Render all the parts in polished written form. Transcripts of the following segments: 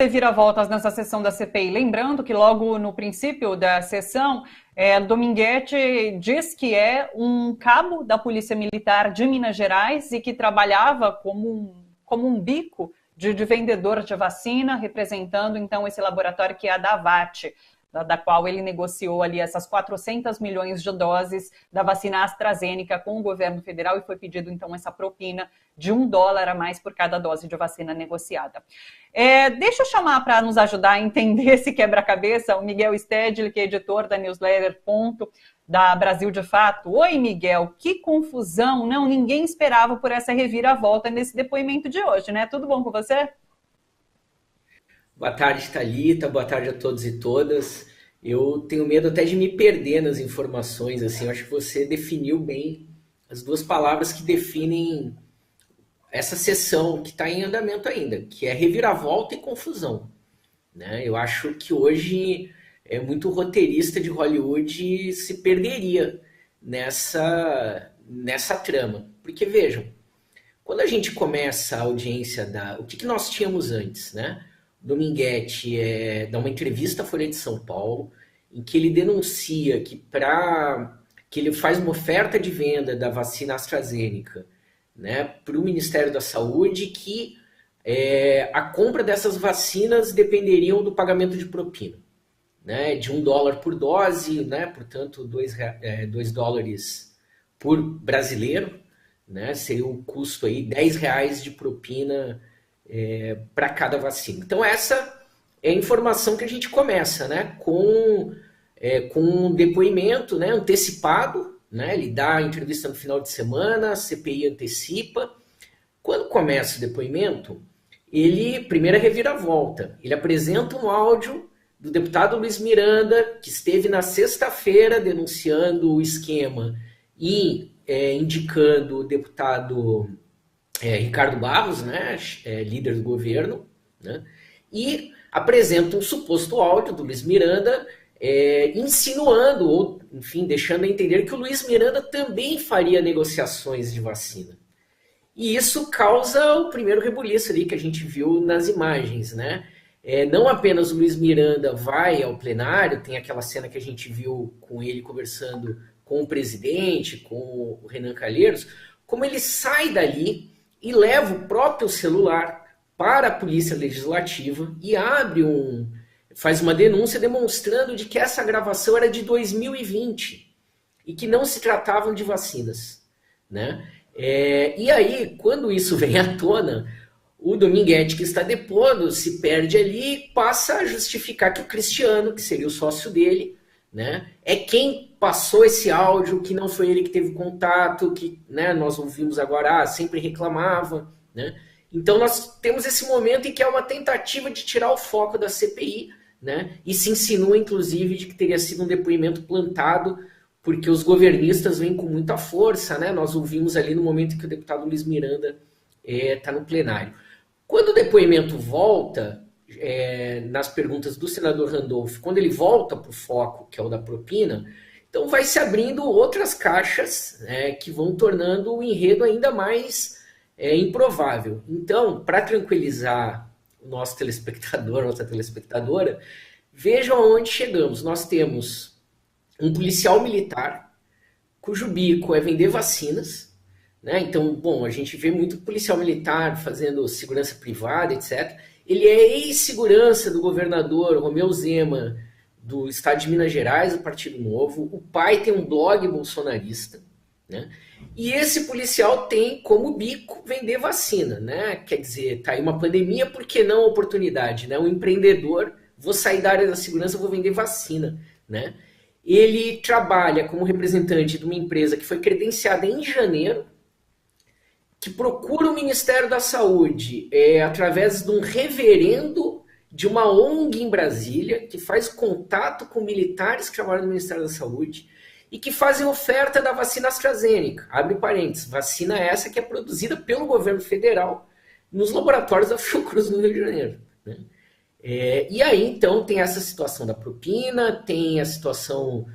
Reviravoltas nessa sessão da CPI. Lembrando que logo no princípio da sessão, Dominguete diz que é um cabo da Polícia Militar de Minas Gerais e que trabalhava como um bico de vendedor de vacina, representando então esse laboratório que é a Davat, da qual ele negociou ali essas 400 milhões de doses da vacina AstraZeneca com o governo federal e foi pedido então essa propina de $1 a mais por cada dose de vacina negociada. Deixa eu chamar para nos ajudar a entender esse quebra-cabeça o Miguel Stedley, que é editor da newsletter Ponto, da Brasil de Fato. Oi, Miguel, que confusão, não, ninguém esperava por essa reviravolta nesse depoimento de hoje, né? Tudo bom com você? Boa tarde, Thalita. Boa tarde a todos e todas. Eu tenho medo até de me perder nas informações, assim. Eu acho que você definiu bem as duas palavras que definem essa sessão que está em andamento ainda, que é reviravolta e confusão, né? Eu acho que hoje muito roteirista de Hollywood se perderia nessa trama. Porque, vejam, quando a gente começa a audiência o que nós tínhamos antes, né? Dominguete dá uma entrevista à Folha de São Paulo, em que ele denuncia que ele faz uma oferta de venda da vacina AstraZeneca, né, para o Ministério da Saúde, que a compra dessas vacinas dependeriam do pagamento de propina, né, de $1 por dose, né, portanto $2 por brasileiro, né, seria o custo aí R$10 de propina para cada vacina. Então essa é a informação que a gente começa, né, com um depoimento, né, antecipado, né, ele dá a entrevista no final de semana, a CPI antecipa. Quando começa o depoimento, primeira reviravolta, ele apresenta um áudio do deputado Luiz Miranda, que esteve na sexta-feira denunciando o esquema e indicando o deputado Ricardo Barros, né, líder do governo, né, e apresenta um suposto áudio do Luiz Miranda insinuando, ou enfim, deixando a entender que o Luiz Miranda também faria negociações de vacina. E isso causa o primeiro rebuliço ali que a gente viu nas imagens, né? Não apenas o Luiz Miranda vai ao plenário, tem aquela cena que a gente viu com ele conversando com o presidente, com o Renan Calheiros, como ele sai dali e leva o próprio celular para a Polícia Legislativa e faz uma denúncia demonstrando de que essa gravação era de 2020 e que não se tratavam de vacinas, né? E aí, quando isso vem à tona, o Dominguete, que está depondo, se perde ali e passa a justificar que o Cristiano, que seria o sócio dele, né, é quem passou esse áudio, que não foi ele que teve contato, que, né, nós ouvimos agora, sempre reclamava, né? Então nós temos esse momento em que é uma tentativa de tirar o foco da CPI, né, e se insinua inclusive de que teria sido um depoimento plantado, porque os governistas vêm com muita força, né? Nós ouvimos ali no momento em que o deputado Luiz Miranda está no plenário. Quando o depoimento volta, nas perguntas do senador Randolph, quando ele volta para o foco, que é o da propina, então vai se abrindo outras caixas, que vão tornando o enredo ainda mais improvável. Então, para tranquilizar o nosso telespectador, nossa telespectadora, vejam aonde chegamos. Nós temos um policial militar cujo bico é vender vacinas, né? Então, bom, a gente vê muito policial militar fazendo segurança privada, etc. Ele é ex-segurança do governador Romeu Zema, do estado de Minas Gerais, do Partido Novo. O pai tem um blog bolsonarista, né? E esse policial tem como bico vender vacina, né? Quer dizer, tá aí uma pandemia, por que não oportunidade, né? Um empreendedor, vou sair da área da segurança, vou vender vacina, né? Ele trabalha como representante de uma empresa que foi credenciada em janeiro, que procura o Ministério da Saúde através de um reverendo de uma ONG em Brasília, que faz contato com militares que trabalham no Ministério da Saúde e que fazem oferta da vacina AstraZeneca. Abre parênteses, vacina essa que é produzida pelo governo federal nos laboratórios da Fiocruz no Rio de Janeiro, né? E aí, então, tem essa situação da propina, tem a situação,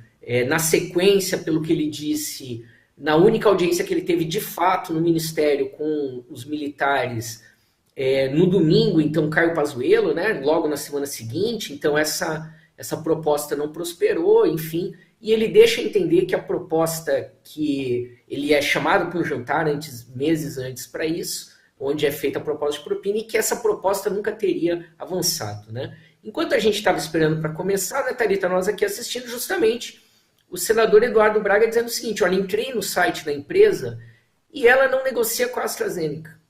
na sequência, pelo que ele disse, na única audiência que ele teve de fato no Ministério com os militares, No domingo, então, cai o Pazuello, né? Logo na semana seguinte, então essa proposta não prosperou, enfim, e ele deixa entender que a proposta que ele é chamado para um jantar meses antes para isso, onde é feita a proposta de propina, e que essa proposta nunca teria avançado, né? Enquanto a gente estava esperando para começar, né, Thalita, nós aqui assistindo justamente o senador Eduardo Braga dizendo o seguinte: olha, entrei no site da empresa e ela não negocia com a AstraZeneca.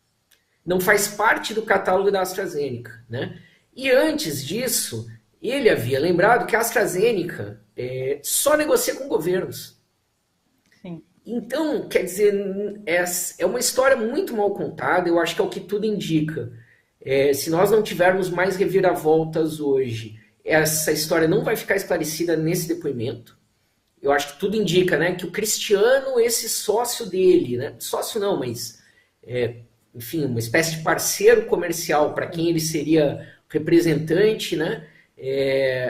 Não faz parte do catálogo da AstraZeneca, né? E antes disso, ele havia lembrado que a AstraZeneca só negocia com governos. Sim. Então, quer dizer, é uma história muito mal contada, eu acho que é o que tudo indica. Se nós não tivermos mais reviravoltas hoje, essa história não vai ficar esclarecida nesse depoimento. Eu acho que tudo indica, né, que o Cristiano, esse sócio dele, né, sócio não, mas, enfim, uma espécie de parceiro comercial para quem ele seria representante, né,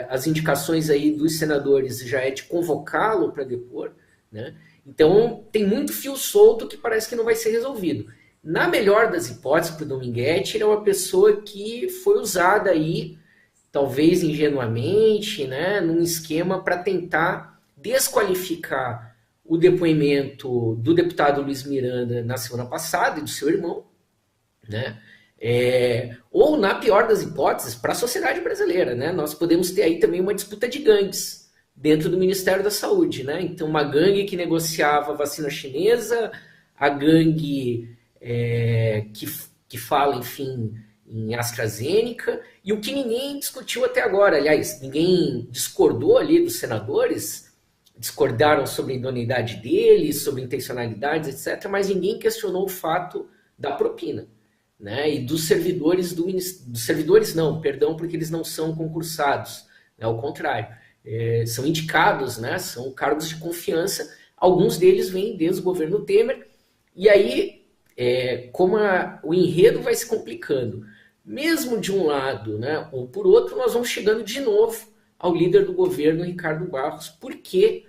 as indicações aí dos senadores já é de convocá-lo para depor, né. Então, tem muito fio solto que parece que não vai ser resolvido. Na melhor das hipóteses, para o Dominguete, ele é uma pessoa que foi usada aí, talvez ingenuamente, né, num esquema para tentar desqualificar o depoimento do deputado Luiz Miranda na semana passada e do seu irmão, né, ou, na pior das hipóteses, para a sociedade brasileira, né, nós podemos ter aí também uma disputa de gangues dentro do Ministério da Saúde, né? Então, uma gangue que negociava vacina chinesa, a gangue que fala, enfim, em AstraZeneca, e o que ninguém discutiu até agora, aliás, ninguém discordou ali dos senadores, discordaram sobre a idoneidade deles, sobre intencionalidades, etc., mas ninguém questionou o fato da propina, né? E dos servidores do Ministério, dos servidores não, perdão, porque eles não são concursados, né? Ao contrário. São indicados, né? São cargos de confiança, alguns deles vêm desde o governo Temer, e aí, como o enredo vai se complicando, mesmo de um lado, né, ou por outro, nós vamos chegando de novo ao líder do governo, Ricardo Barros, porque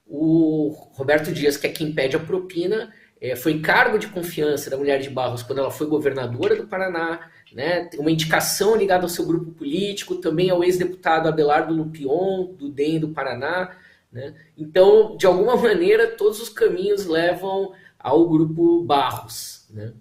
o Roberto Dias, que é quem pede a propina, foi cargo de confiança da mulher de Barros quando ela foi governadora do Paraná, né, uma indicação ligada ao seu grupo político, também ao ex-deputado Abelardo Lupion, do DEM do Paraná, né? Então, de alguma maneira, todos os caminhos levam ao grupo Barros, né?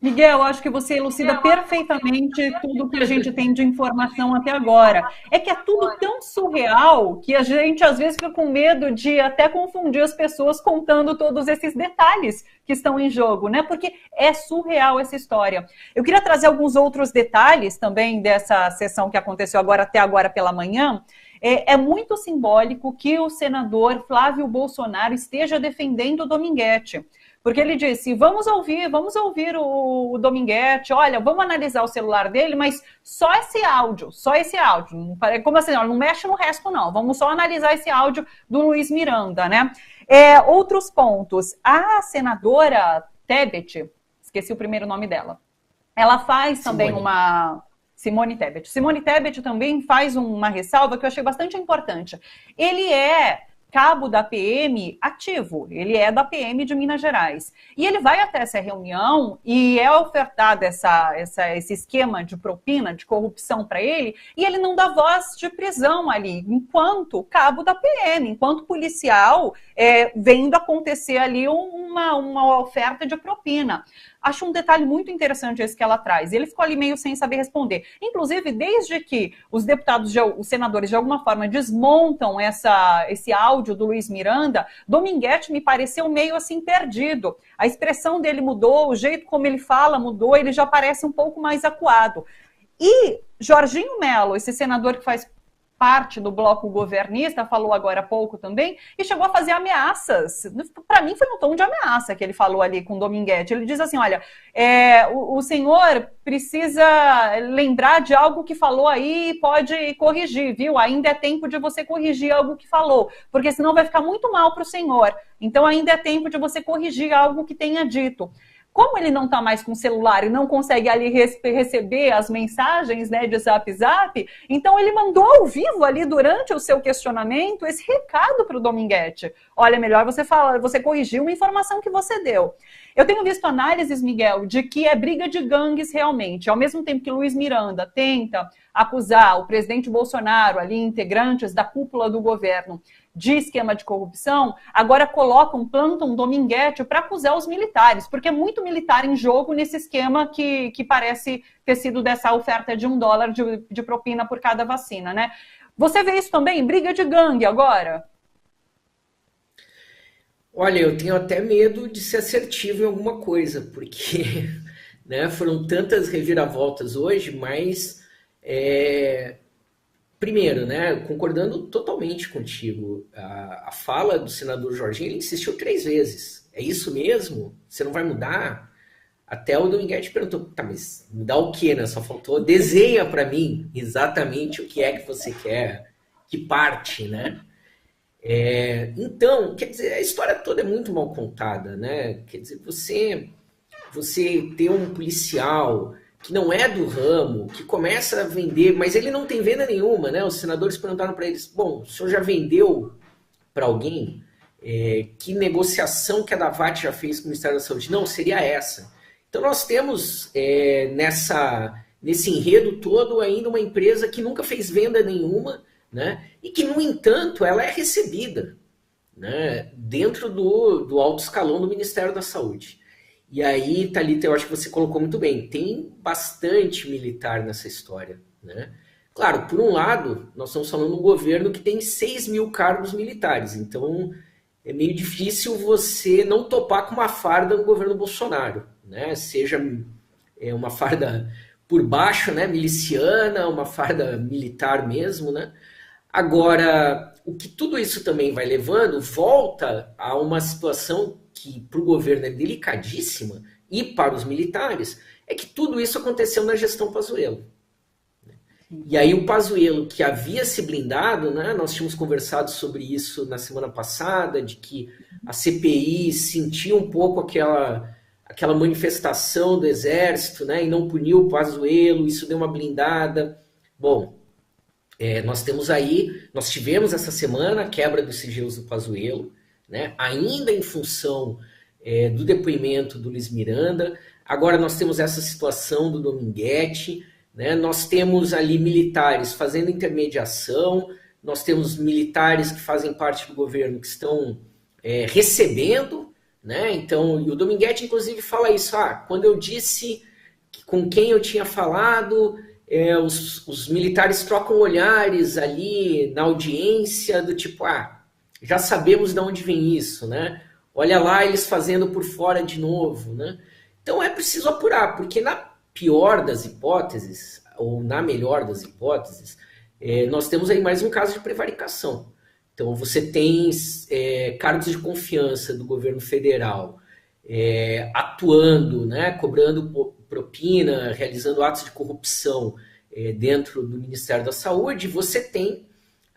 Miguel, acho que você elucida perfeitamente tudo que a gente tem de informação até agora. É que é tudo tão surreal que a gente às vezes fica com medo de até confundir as pessoas contando todos esses detalhes que estão em jogo, né? Porque é surreal essa história. Eu queria trazer alguns outros detalhes também dessa sessão que aconteceu até agora pela manhã. É muito simbólico que o senador Flávio Bolsonaro esteja defendendo o Dominguete. Porque ele disse, vamos ouvir o Dominguete, olha, vamos analisar o celular dele, mas só esse áudio. Como assim, não mexe no resto não, vamos só analisar esse áudio do Luiz Miranda, né? Outros pontos, a senadora Tebet, esqueci o primeiro nome dela, ela faz também Simone Tebet. Simone Tebet também faz uma ressalva que eu achei bastante importante. Ele é cabo da PM ativo, ele é da PM de Minas Gerais. E ele vai até essa reunião e é ofertado esse esquema de propina, de corrupção para ele, e ele não dá voz de prisão ali, enquanto cabo da PM, enquanto policial, vendo acontecer ali uma oferta de propina. Acho um detalhe muito interessante esse que ela traz. Ele ficou ali meio sem saber responder. Inclusive, desde que os senadores, de alguma forma, desmontam esse áudio do Luiz Miranda, Dominguete me pareceu meio assim perdido. A expressão dele mudou, o jeito como ele fala mudou, ele já parece um pouco mais acuado. E Jorginho Melo, esse senador que faz parte do bloco governista, falou agora há pouco também, e chegou a fazer ameaças. Para mim foi um tom de ameaça que ele falou ali com o Dominguete. Ele diz assim, olha, o senhor precisa lembrar de algo que falou aí e pode corrigir, viu? Ainda é tempo de você corrigir algo que falou, porque senão vai ficar muito mal para o senhor. Então ainda é tempo de você corrigir algo que tenha dito. Como ele não está mais com o celular e não consegue ali receber as mensagens, né, de zap, então ele mandou ao vivo ali durante o seu questionamento esse recado para o Dominguete. Olha, melhor você corrigir uma informação que você deu. Eu tenho visto análises, Miguel, de que é briga de gangues realmente. Ao mesmo tempo que Luiz Miranda tenta acusar o presidente Bolsonaro, ali, integrantes da cúpula do governo, de esquema de corrupção, agora plantam Dominguete para acusar os militares, porque é muito militar em jogo nesse esquema que parece ter sido dessa oferta de $1 de propina por cada vacina, né? Você vê isso também? Briga de gangue agora? Olha, eu tenho até medo de ser assertivo em alguma coisa, porque né, foram tantas reviravoltas hoje, mas primeiro, né, concordando totalmente contigo, a fala do senador Jorginho, ele insistiu 3 vezes. É isso mesmo? Você não vai mudar? Até o Dominguete perguntou, tá, mas mudar o quê, né? Só faltou, desenha para mim exatamente o que é que você quer, que parte, né? Então, quer dizer, a história toda é muito mal contada, né? Quer dizer, você ter um policial que não é do ramo, que começa a vender, mas ele não tem venda nenhuma, né? Os senadores perguntaram para eles, bom, o senhor já vendeu para alguém? Que negociação que a Davat já fez com o Ministério da Saúde? Não, seria essa. Então nós temos nesse enredo todo ainda uma empresa que nunca fez venda nenhuma, né? E que, no entanto, ela é recebida, né? Dentro do alto escalão do Ministério da Saúde. E aí, Thalita, eu acho que você colocou muito bem, tem bastante militar nessa história, né? Claro, por um lado, nós estamos falando de um governo que tem 6 mil cargos militares, então é meio difícil você não topar com uma farda no governo Bolsonaro, né? Seja uma farda por baixo, né, miliciana, uma farda militar mesmo, né? Agora, o que tudo isso também vai levando, volta a uma situação que para o governo é delicadíssima e para os militares, é que tudo isso aconteceu na gestão Pazuello. E aí o Pazuello, que havia se blindado, né, nós tínhamos conversado sobre isso na semana passada, de que a CPI sentiu um pouco aquela manifestação do Exército, né, e não puniu o Pazuello, isso deu uma blindada. Bom, nós tivemos essa semana a quebra dos sigilos do Pazuello, né, ainda em função do depoimento do Luiz Miranda. Agora nós temos essa situação do Dominguete, né, nós temos ali militares fazendo intermediação, nós temos militares que fazem parte do governo que estão recebendo, né, então, e o Dominguete inclusive fala isso, quando eu disse com quem eu tinha falado, os militares trocam olhares ali na audiência do tipo, já sabemos de onde vem isso, né? Olha lá eles fazendo por fora de novo, né? Então é preciso apurar, porque na pior das hipóteses, ou na melhor das hipóteses, nós temos aí mais um caso de prevaricação. Então você tem cargos de confiança do governo federal atuando, né, cobrando propina, realizando atos de corrupção dentro do Ministério da Saúde, você tem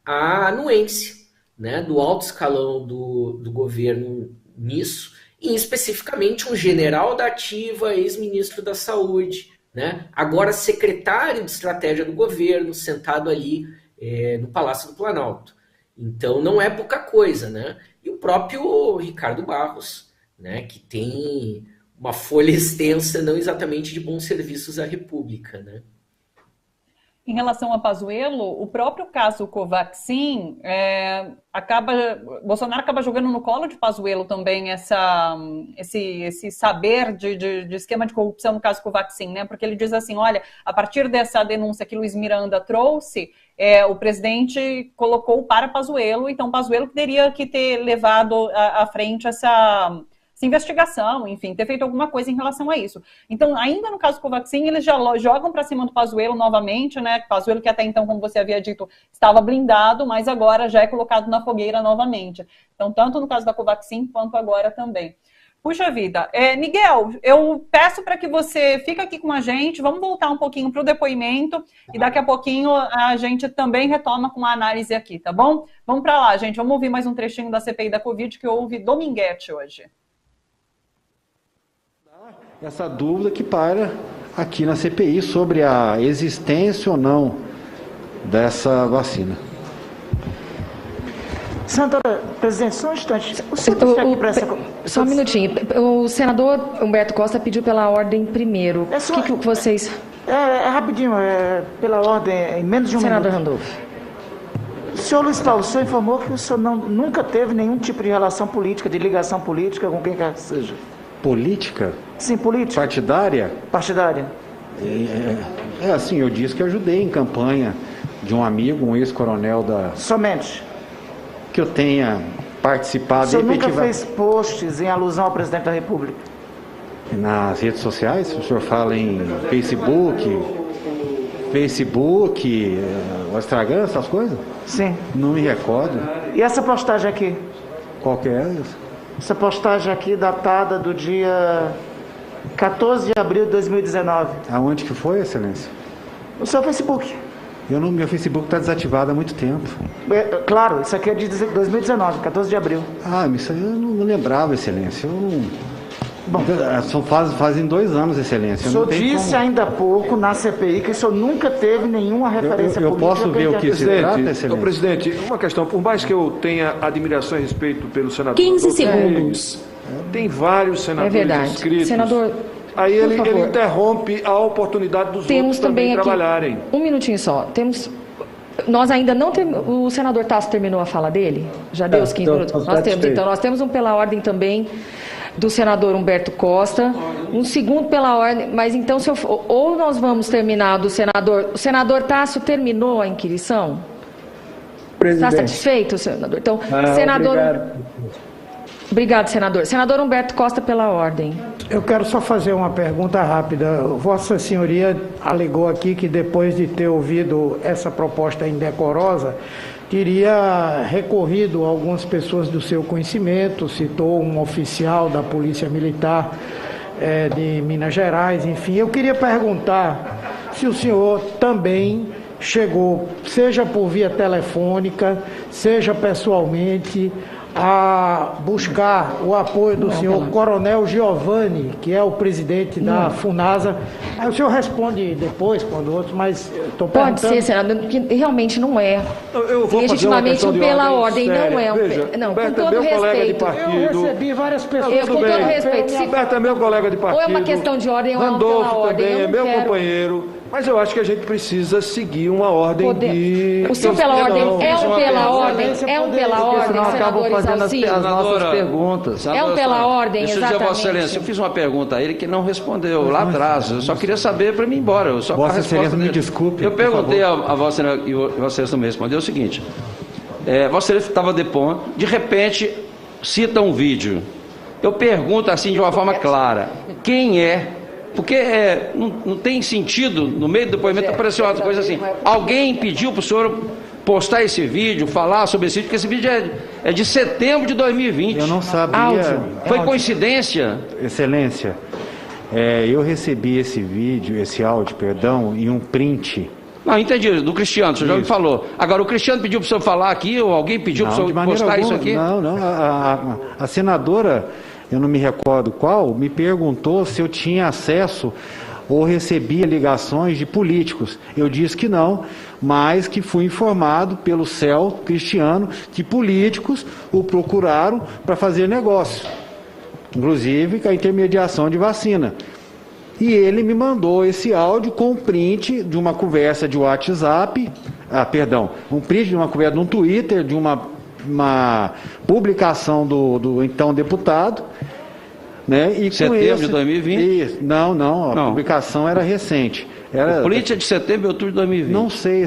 a anuência, né, do alto escalão do governo nisso, e especificamente um general da ativa, ex-ministro da Saúde, né, agora secretário de estratégia do governo, sentado ali no Palácio do Planalto. Então não é pouca coisa, né? E o próprio Ricardo Barros, né, que tem uma folha extensa, não exatamente de bons serviços à República, né? Em relação a Pazuello, o próprio caso Covaxin, Bolsonaro acaba jogando no colo de Pazuello também esse saber de esquema de corrupção no caso Covaxin, né? Porque ele diz assim, olha, a partir dessa denúncia que Luiz Miranda trouxe, o presidente colocou para Pazuello, então Pazuello teria que ter levado à frente essa investigação, enfim, ter feito alguma coisa em relação a isso. Então, ainda no caso Covaxin, eles já jogam para cima do Pazuello novamente, né? Pazuello que até então, como você havia dito, estava blindado, mas agora já é colocado na fogueira novamente. Então, tanto no caso da Covaxin, quanto agora também. Puxa vida. Miguel, eu peço para que você fique aqui com a gente, vamos voltar um pouquinho para o depoimento e daqui a pouquinho a gente também retoma com a análise aqui, tá bom? Vamos para lá, gente. Vamos ouvir mais um trechinho da CPI da Covid que houve Dominguete hoje. Essa dúvida que paira aqui na CPI sobre a existência ou não dessa vacina. Senadora, presidente, só um instante. O senhor está aqui para essa... Só um minutinho. O senador Humberto Costa pediu pela ordem primeiro. O que vocês... rapidinho, pela ordem, em menos de um Senador minuto. Randolph. Senhor Luiz Paulo, o senhor informou que o senhor nunca teve nenhum tipo de relação política, de ligação política com quem quer que seja. Política? Sim, política. Partidária? Partidária. Assim, eu disse que ajudei em campanha de um amigo, um ex-coronel da... Somente? Que eu tenha participado... O senhor nunca fez posts em alusão ao presidente da República? Nas redes sociais? O senhor fala em Facebook, o Instagram, essas coisas? Sim. Não me recordo. E essa postagem aqui? Qual que é? Essa postagem aqui datada do dia 14 de abril de 2019. Aonde que foi, Excelência? No seu Facebook. Meu Facebook está desativado há muito tempo. Claro, isso aqui é de 2019, 14 de abril. Isso aí eu não lembrava, Excelência. Bom, fazem 2 anos, Excelência. O senhor disse ainda há pouco na CPI que o senhor nunca teve nenhuma referência política. Eu posso ver o que se trata, Excelência? Presidente, uma questão. Por mais que eu tenha admiração e respeito pelo senador... 15 segundos. Tem vários senadores inscritos. Senador, aí ele interrompe a oportunidade dos outros também trabalharem. Um minutinho só. Nós ainda não temos... O senador Tasso terminou a fala dele? Já deu os 15 minutos? Nós temos um pela ordem também do senador Humberto Costa, um segundo pela ordem, mas então ou nós vamos terminar do senador... O senador Tasso terminou a inquirição? Está satisfeito, senador? Então, senador... Obrigado, senador. Senador Humberto Costa, pela ordem. Eu quero só fazer uma pergunta rápida. Vossa Senhoria alegou aqui que depois de ter ouvido essa proposta indecorosa, teria recorrido a algumas pessoas do seu conhecimento, citou um oficial da Polícia Militar de Minas Gerais, enfim. Eu queria perguntar se o senhor também chegou, seja por via telefônica, seja pessoalmente, a buscar o apoio do senhor Coronel Giovanni, que é o presidente da FUNASA. Aí o senhor responde depois, quando outros, mas estou perguntando... Pode ser, senador, porque realmente não é. Eu vou legitimamente pela ordem, não é. Veja, não, com todo respeito. Eu recebi várias pessoas... Com todo respeito. Roberto é meu colega de partido. Ou é uma questão de ordem ou é pela ordem. Também é meu companheiro. Mas eu acho que a gente precisa seguir uma ordem de... O senhor pela ordem é um pela ordem? É um pela ordem, senador Isalci? As nossas perguntas. É um pela ordem, exatamente. Deixa eu dizer, Vossa Excelência, eu fiz uma pergunta a ele que não respondeu lá atrás. Eu só queria saber para mim ir embora. Vossa Excelência, me desculpe. Eu perguntei a Vossa Excelência e Vossa Excelência não me respondeu o seguinte. Vossa Excelência estava depondo, de repente cita um vídeo. Eu pergunto assim de uma forma clara. Quem é? Porque não tem sentido, no meio do depoimento apareceu uma coisa assim, alguém pediu para o senhor postar esse vídeo, falar sobre esse vídeo, porque esse vídeo é de setembro de 2020. Eu não sabia. Foi coincidência? Excelência, eu recebi esse vídeo, esse áudio, perdão, em um print. Não, entendi, do Cristiano, o senhor já me falou. Agora, o Cristiano pediu para o senhor falar aqui, ou alguém pediu para o senhor postar isso aqui? Não, a senadora... Eu não me recordo qual, me perguntou se eu tinha acesso ou recebia ligações de políticos. Eu disse que não, mas que fui informado pelo CEL Cristiano que políticos o procuraram para fazer negócio, inclusive com a intermediação de vacina. E ele me mandou esse áudio com um print de uma conversa de WhatsApp, um print de uma conversa no Twitter, de uma publicação do então deputado, né? E setembro de 2020? Não, a publicação era recente. O print é de setembro e outubro de 2020. Não sei.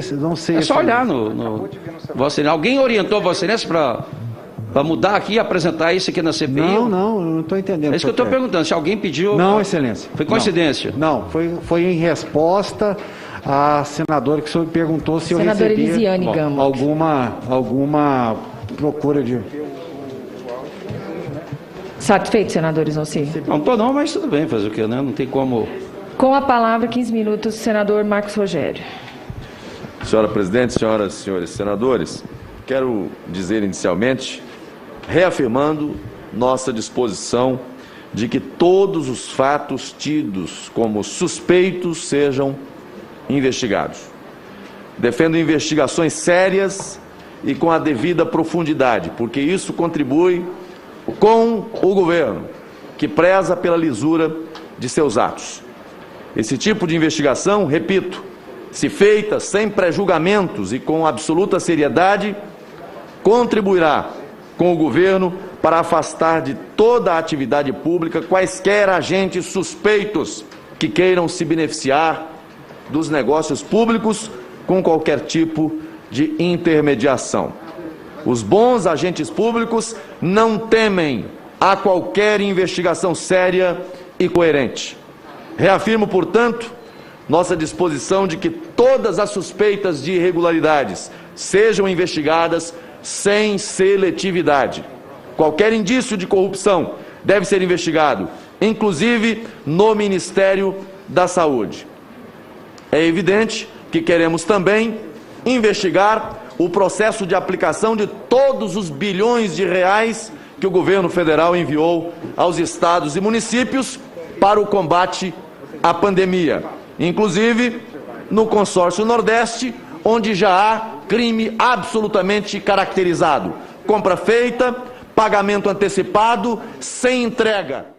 É só olhar no Vossa Excelência. Alguém orientou Vossa Excelência para mudar aqui e apresentar isso aqui na CPI? Não estou entendendo. É isso que eu estou perguntando, se alguém pediu... Não, Excelência. Foi coincidência? Não, foi em resposta à senadora que o senhor perguntou se senadora eu recebia alguma procura de... Satisfeito, senador Isalci? Não estou não, mas tudo bem, fazer o quê, né? Não tem como... Com a palavra, 15 minutos, senador Marcos Rogério. Senhora Presidente, senhoras e senhores senadores, quero dizer inicialmente, reafirmando nossa disposição de que todos os fatos tidos como suspeitos sejam investigados. Defendo investigações sérias e com a devida profundidade, porque isso contribui com o governo, que preza pela lisura de seus atos. Esse tipo de investigação, repito, se feita sem pré-julgamentos e com absoluta seriedade, contribuirá com o governo para afastar de toda a atividade pública quaisquer agentes suspeitos que queiram se beneficiar dos negócios públicos com qualquer tipo de intermediação. Os bons agentes públicos não temem a qualquer investigação séria e coerente. Reafirmo, portanto, nossa disposição de que todas as suspeitas de irregularidades sejam investigadas sem seletividade. Qualquer indício de corrupção deve ser investigado, inclusive no Ministério da Saúde. É evidente que queremos também investigar o processo de aplicação de todos os bilhões de reais que o governo federal enviou aos estados e municípios para o combate à pandemia, inclusive no consórcio Nordeste, onde já há crime absolutamente caracterizado: compra feita, pagamento antecipado, sem entrega.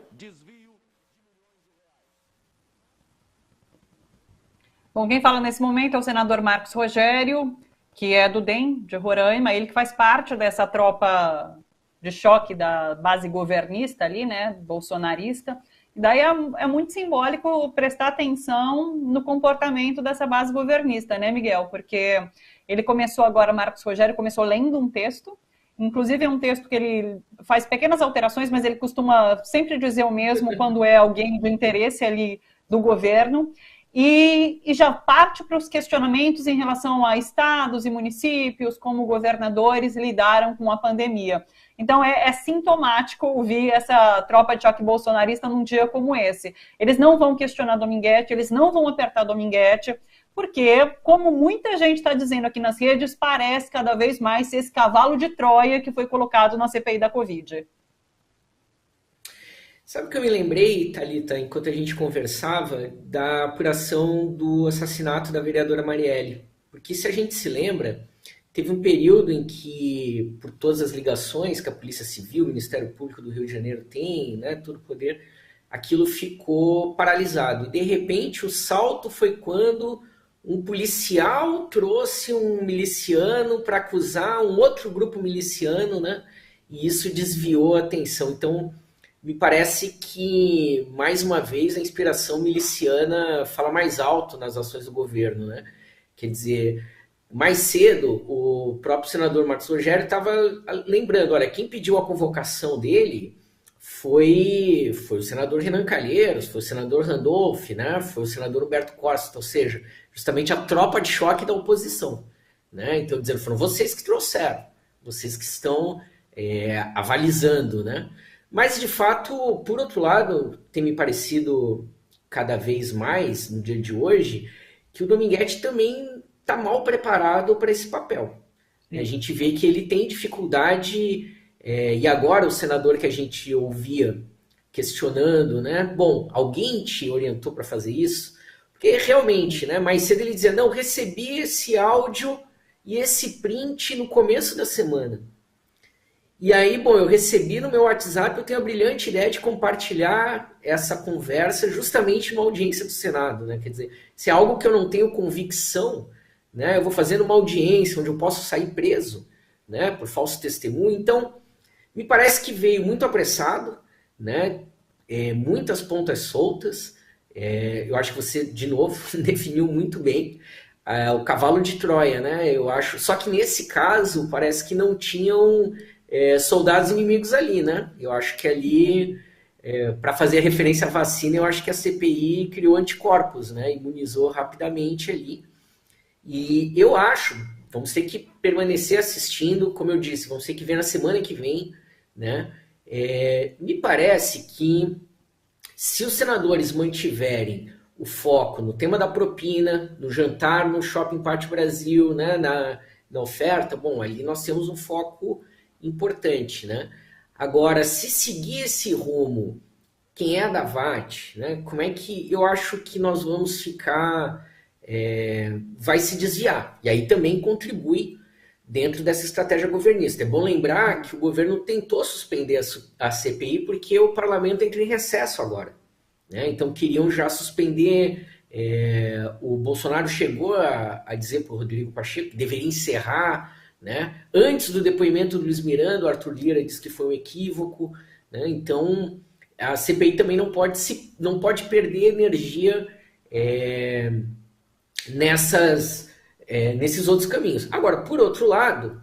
Bom, quem fala nesse momento é o senador Marcos Rogério, que é do DEM, de Roraima, ele que faz parte dessa tropa de choque da base governista ali, né, bolsonarista. E daí é muito simbólico prestar atenção no comportamento dessa base governista, né, Miguel? Porque ele começou agora, Marcos Rogério começou lendo um texto, inclusive é um texto que ele faz pequenas alterações, mas ele costuma sempre dizer o mesmo quando é alguém de interesse ali do governo. E já parte para os questionamentos em relação a estados e municípios, como governadores lidaram com a pandemia. Então é sintomático ouvir essa tropa de choque bolsonarista num dia como esse. Eles não vão questionar Dominguete, eles não vão apertar Dominguete, porque, como muita gente está dizendo aqui nas redes, parece cada vez mais ser esse cavalo de Troia que foi colocado na CPI da Covid. Sabe o que eu me lembrei, Thalita, enquanto a gente conversava, da apuração do assassinato da vereadora Marielle? Porque, se a gente se lembra, teve um período em que, por todas as ligações que a Polícia Civil, o Ministério Público do Rio de Janeiro tem, né, todo o poder, aquilo ficou paralisado. E, de repente, o salto foi quando um policial trouxe um miliciano para acusar um outro grupo miliciano, né? E isso desviou a atenção. Então, me parece que, mais uma vez, a inspiração miliciana fala mais alto nas ações do governo, né? Quer dizer, mais cedo, o próprio senador Marcos Rogério estava lembrando, olha, quem pediu a convocação dele foi o senador Renan Calheiros, foi o senador Randolph, né? Foi o senador Humberto Costa, ou seja, justamente a tropa de choque da oposição, né? Então, dizendo, foram vocês que trouxeram, vocês que estão avalizando, né? Mas, de fato, por outro lado, tem me parecido cada vez mais, no dia de hoje, que o Dominguete também está mal preparado para esse papel. A gente vê que ele tem dificuldade, e agora o senador que a gente ouvia questionando, né? Bom, alguém te orientou para fazer isso? Porque realmente, né, mais cedo ele dizia, não, recebi esse áudio e esse print no começo da semana. E aí, bom, eu recebi no meu WhatsApp, eu tenho a brilhante ideia de compartilhar essa conversa justamente numa audiência do Senado, né? Quer dizer, se é algo que eu não tenho convicção, né, eu vou fazer numa audiência onde eu posso sair preso, né, por falso testemunho. Então, me parece que veio muito apressado, né, muitas pontas soltas. Eu acho que você, de novo, definiu muito bem o cavalo de Troia, né? Eu acho. Só que nesse caso, parece que não tinham soldados inimigos ali, né? Eu acho que ali, para fazer a referência à vacina, eu acho que a CPI criou anticorpos, né? Imunizou rapidamente ali. E eu acho, vamos ter que permanecer assistindo, como eu disse, vamos ter que ver na semana que vem, né? Me parece que se os senadores mantiverem o foco no tema da propina, no jantar no Shopping Pátio Brasil, né? Na oferta, bom, ali nós temos um foco importante, né? Agora, se seguir esse rumo, quem é da VAT, né? Como é que eu acho que nós vamos ficar, vai se desviar, e aí também contribui, dentro dessa estratégia governista. É bom lembrar que o governo tentou suspender a CPI porque o parlamento entra em recesso agora, né? Então queriam já suspender. O Bolsonaro chegou a dizer para o Rodrigo Pacheco que deveria encerrar, né? Antes do depoimento do Luiz Miranda, o Arthur Lira disse que foi um equívoco, né? Então a CPI também não pode perder energia nesses outros caminhos. Agora, por outro lado,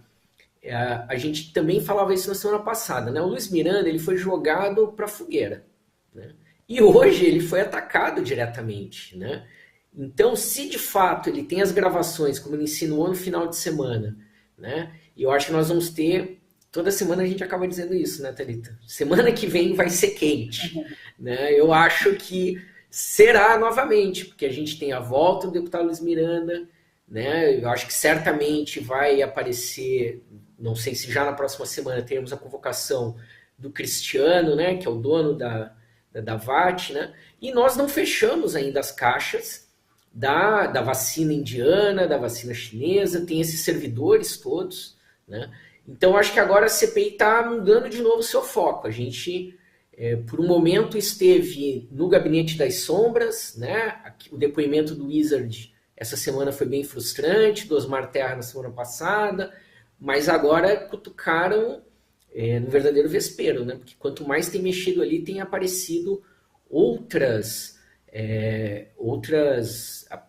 a gente também falava isso na semana passada, né? O Luiz Miranda ele foi jogado para a fogueira, né? E hoje ele foi atacado diretamente, né? Então, se de fato ele tem as gravações, como ele insinuou no final de semana, né? E eu acho que nós vamos ter... Toda semana a gente acaba dizendo isso, né, Thalita? Semana que vem vai ser quente, né? Eu acho que será novamente, porque a gente tem a volta do deputado Luiz Miranda, né? Eu acho que certamente vai aparecer, não sei se já na próxima semana teremos a convocação do Cristiano, né, que é o dono da VAT, né? E nós não fechamos ainda as caixas da vacina indiana, da vacina chinesa, tem esses servidores todos, né? Então acho que agora a CPI está mudando de novo o seu foco. A gente, por um momento, esteve no gabinete das sombras, né? O depoimento do Wizard essa semana foi bem frustrante, do Osmar Terra na semana passada, mas agora cutucaram no verdadeiro vespeiro, né? Porque quanto mais tem mexido ali, tem aparecido outras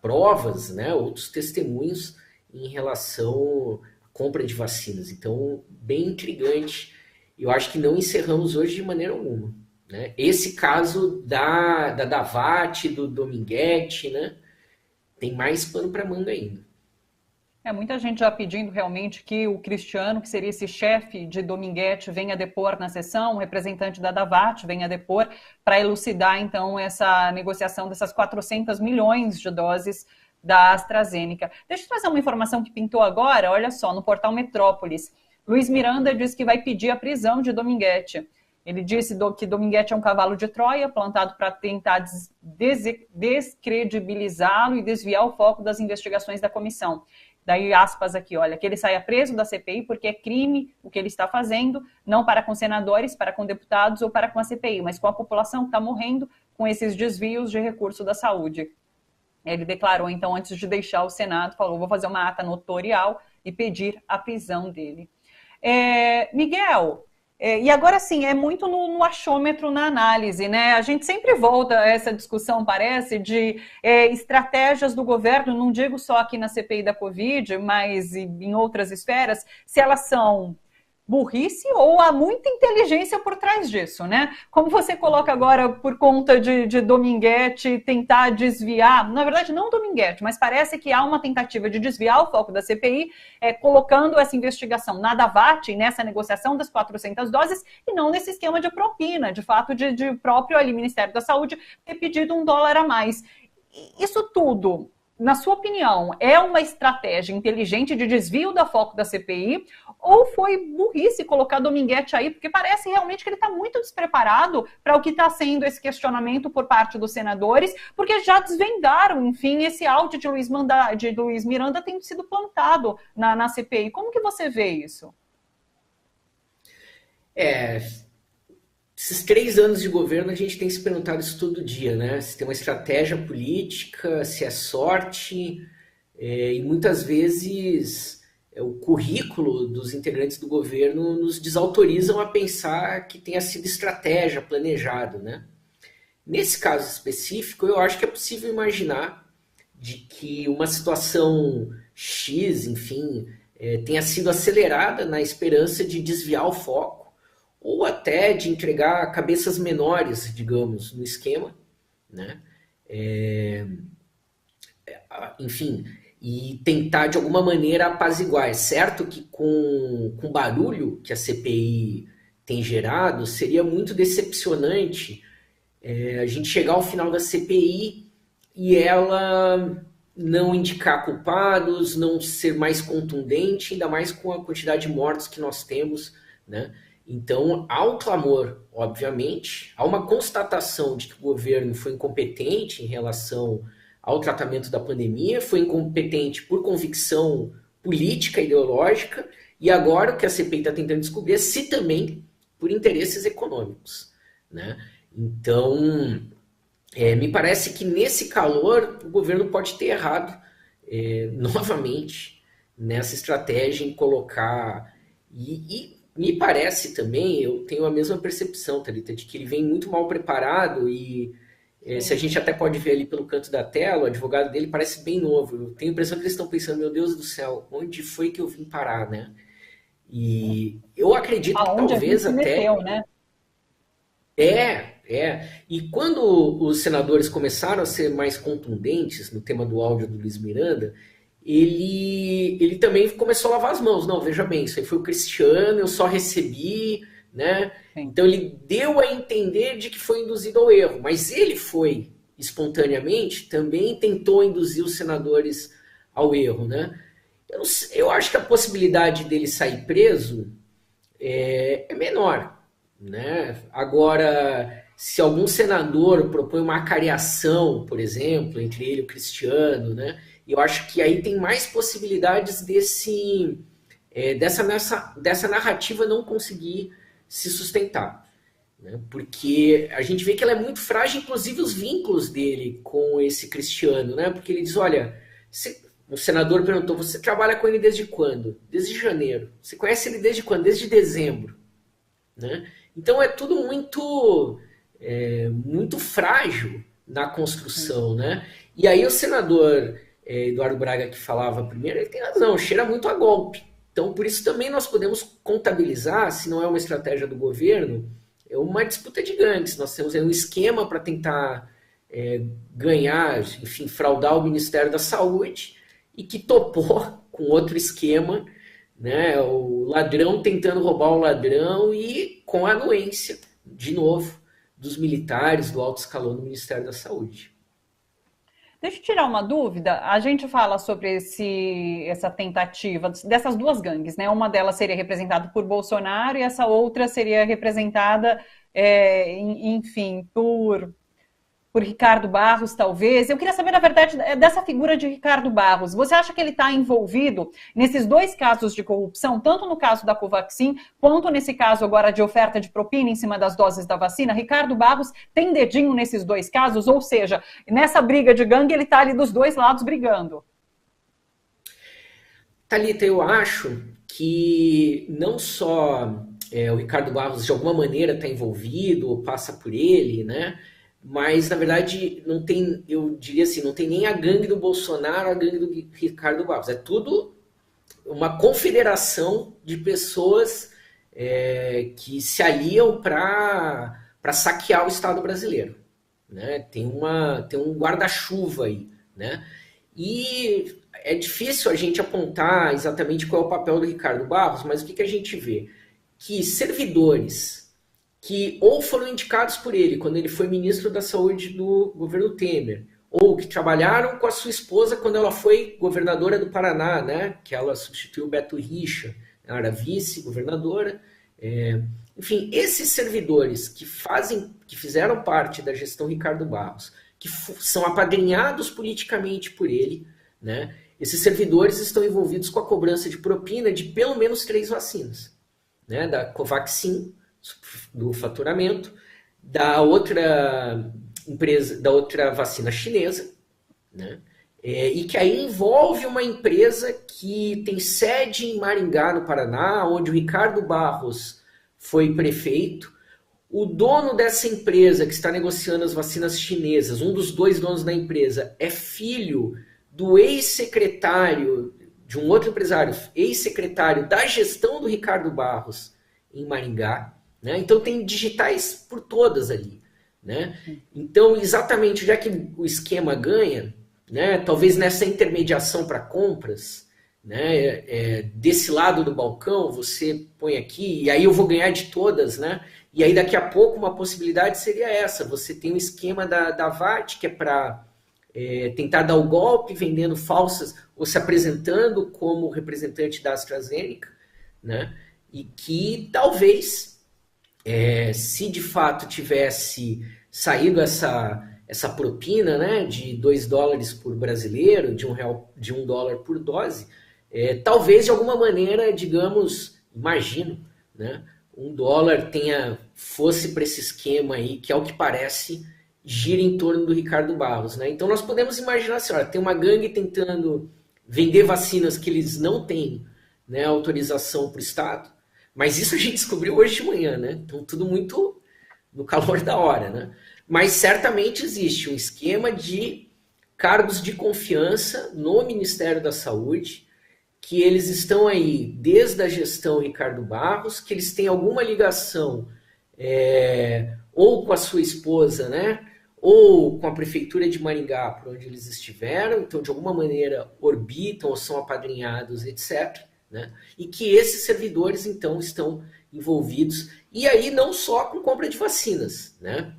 provas, né? Outros testemunhos em relação à compra de vacinas. Então, bem intrigante. Eu acho que não encerramos hoje de maneira alguma, né? Esse caso da VAT, do Dominguete, né? Tem mais pano para manga ainda. Muita gente já pedindo realmente que o Cristiano, que seria esse chefe de Dominguete, venha depor na sessão, o representante da VAT venha depor para elucidar, então, essa negociação dessas 400 milhões de doses da AstraZeneca. Deixa eu trazer uma informação que pintou agora, olha só, no portal Metrópolis. Luiz Miranda diz que vai pedir a prisão de Dominguete. Ele disse que Dominguete é um cavalo de Troia, plantado para tentar descredibilizá-lo e desviar o foco das investigações da comissão. Daí, aspas aqui, olha, que ele saia preso da CPI porque é crime o que ele está fazendo, não para com senadores, para com deputados ou para com a CPI, mas com a população que está morrendo com esses desvios de recurso da saúde. Ele declarou, então, antes de deixar o Senado, falou, vou fazer uma ata notorial e pedir a prisão dele. Miguel... e agora sim, é muito no achômetro na análise, né? A gente sempre volta a essa discussão, parece, de estratégias do governo, não digo só aqui na CPI da Covid, mas em outras esferas, se elas são burrice ou há muita inteligência por trás disso, né? Como você coloca agora, por conta de Dominguete tentar desviar, na verdade não Dominguete, mas parece que há uma tentativa de desviar o foco da CPI, colocando essa investigação na VAT, nessa negociação das 400 doses, e não nesse esquema de propina, de fato de próprio ali Ministério da Saúde ter pedido $1 a mais. Isso tudo, na sua opinião, é uma estratégia inteligente de desvio do foco da CPI ou foi burrice colocar Dominguete aí? Porque parece realmente que ele está muito despreparado para o que está sendo esse questionamento por parte dos senadores, porque já desvendaram, enfim, esse áudio de Luiz Miranda tendo sido plantado na CPI. Como que você vê isso? Esses 3 anos de governo a gente tem se perguntado isso todo dia, né? Se tem uma estratégia política, se é sorte, e muitas vezes o currículo dos integrantes do governo nos desautorizam a pensar que tenha sido estratégia, planejado, né? Nesse caso específico, eu acho que é possível imaginar de que uma situação X, enfim, tenha sido acelerada na esperança de desviar o foco ou até de entregar cabeças menores, digamos, no esquema, né? Enfim, e tentar de alguma maneira apaziguar. É certo que com o barulho que a CPI tem gerado, seria muito decepcionante a gente chegar ao final da CPI e ela não indicar culpados, não ser mais contundente, ainda mais com a quantidade de mortos que nós temos, né? Então, há um clamor, obviamente, há uma constatação de que o governo foi incompetente em relação ao tratamento da pandemia, foi incompetente por convicção política, ideológica, e agora o que a CPI está tentando descobrir é se também por interesses econômicos, né? Então, me parece que nesse calor o governo pode ter errado novamente nessa estratégia em colocar... E me parece também, eu tenho a mesma percepção, Thalita, de que ele vem muito mal preparado e se a gente até pode ver ali pelo canto da tela, o advogado dele parece bem novo. Eu tenho a impressão que eles estão pensando, meu Deus do céu, onde foi que eu vim parar, né? E eu acredito que talvez até... Meteu, né? E quando os senadores começaram a ser mais contundentes no tema do áudio do Luiz Miranda, ele também começou a lavar as mãos. Não, veja bem, isso aí foi o Cristiano, eu só recebi, né? Então ele deu a entender de que foi induzido ao erro, mas ele foi, espontaneamente, também tentou induzir os senadores ao erro, né? Eu acho que a possibilidade dele sair preso é menor, né? Agora, se algum senador propõe uma acariação, por exemplo, entre ele e o Cristiano, né? Eu acho que aí tem mais possibilidades dessa narrativa não conseguir se sustentar, né? Porque a gente vê que ela é muito frágil, inclusive os vínculos dele com esse Cristiano, né? Porque ele diz, olha, o senador perguntou, você trabalha com ele desde quando? Desde janeiro. Você conhece ele desde quando? Desde dezembro, né? Então é tudo muito frágil na construção, né? E aí o senador Eduardo Braga, que falava primeiro, ele tem razão, cheira muito a golpe. Então, por isso também nós podemos contabilizar, se não é uma estratégia do governo, é uma disputa de gangues. Nós temos um esquema para tentar ganhar, enfim, fraudar o Ministério da Saúde, e que topou com outro esquema, né? O ladrão tentando roubar o ladrão e com a anuência, de novo, dos militares do alto escalão do Ministério da Saúde. Deixa eu tirar uma dúvida. A gente fala sobre essa tentativa dessas duas gangues, né? Uma delas seria representada por Bolsonaro e essa outra seria representada, enfim, por Ricardo Barros, talvez. Eu queria saber, na verdade, dessa figura de Ricardo Barros. Você acha que ele está envolvido nesses dois casos de corrupção, tanto no caso da Covaxin, quanto nesse caso agora de oferta de propina em cima das doses da vacina? Ricardo Barros tem dedinho nesses dois casos? Ou seja, nessa briga de gangue, ele está ali dos dois lados brigando. Thalita, eu acho que não só o Ricardo Barros, de alguma maneira, está envolvido, ou passa por ele, né? Mas, na verdade, não tem, eu diria assim, não tem nem a gangue do Bolsonaro, a gangue do Ricardo Barros. É tudo uma confederação de pessoas que se aliam para saquear o Estado brasileiro, né? Tem um guarda-chuva aí, né? E é difícil a gente apontar exatamente qual é o papel do Ricardo Barros, mas o que a gente vê? Que servidores que ou foram indicados por ele quando ele foi ministro da Saúde do governo Temer, ou que trabalharam com a sua esposa quando ela foi governadora do Paraná, né? Que ela substituiu o Beto Richa, ela era vice-governadora. Enfim, esses servidores que fizeram parte da gestão Ricardo Barros, que são apadrinhados politicamente por ele, né? Esses servidores estão envolvidos com a cobrança de propina de pelo menos 3 vacinas, né? Da Covaxin, do faturamento, da outra empresa, da outra vacina chinesa, né? E que aí envolve uma empresa que tem sede em Maringá, no Paraná, onde o Ricardo Barros foi prefeito. O dono dessa empresa que está negociando as vacinas chinesas, um dos 2 donos da empresa, é filho do ex-secretário, de um outro empresário, ex-secretário da gestão do Ricardo Barros em Maringá, né? Então tem digitais por todas ali, né? Então, exatamente, já que o esquema ganha, né, talvez nessa intermediação para compras, né, desse lado do balcão, você põe aqui, e aí eu vou ganhar de todas, né? E aí daqui a pouco uma possibilidade seria essa, você tem um esquema da VAT, que é para tentar dar o golpe, vendendo falsas, ou se apresentando como representante da AstraZeneca, né? E que talvez, se de fato tivesse saído essa propina, né, de $2 por brasileiro, de $1 por dose, talvez de alguma maneira, digamos, imagino, né, $1 fosse para esse esquema aí, que ao que parece gira em torno do Ricardo Barros, né? Então nós podemos imaginar assim, olha, tem uma gangue tentando vender vacinas que eles não têm, né, autorização para o Estado, mas isso a gente descobriu hoje de manhã, né? Então tudo muito no calor da hora, né? Mas certamente existe um esquema de cargos de confiança no Ministério da Saúde, que eles estão aí desde a gestão Ricardo Barros, que eles têm alguma ligação ou com a sua esposa, né, ou com a Prefeitura de Maringá, por onde eles estiveram, então de alguma maneira orbitam ou são apadrinhados, etc., né, e que esses servidores então estão envolvidos, e aí não só com compra de vacinas, né?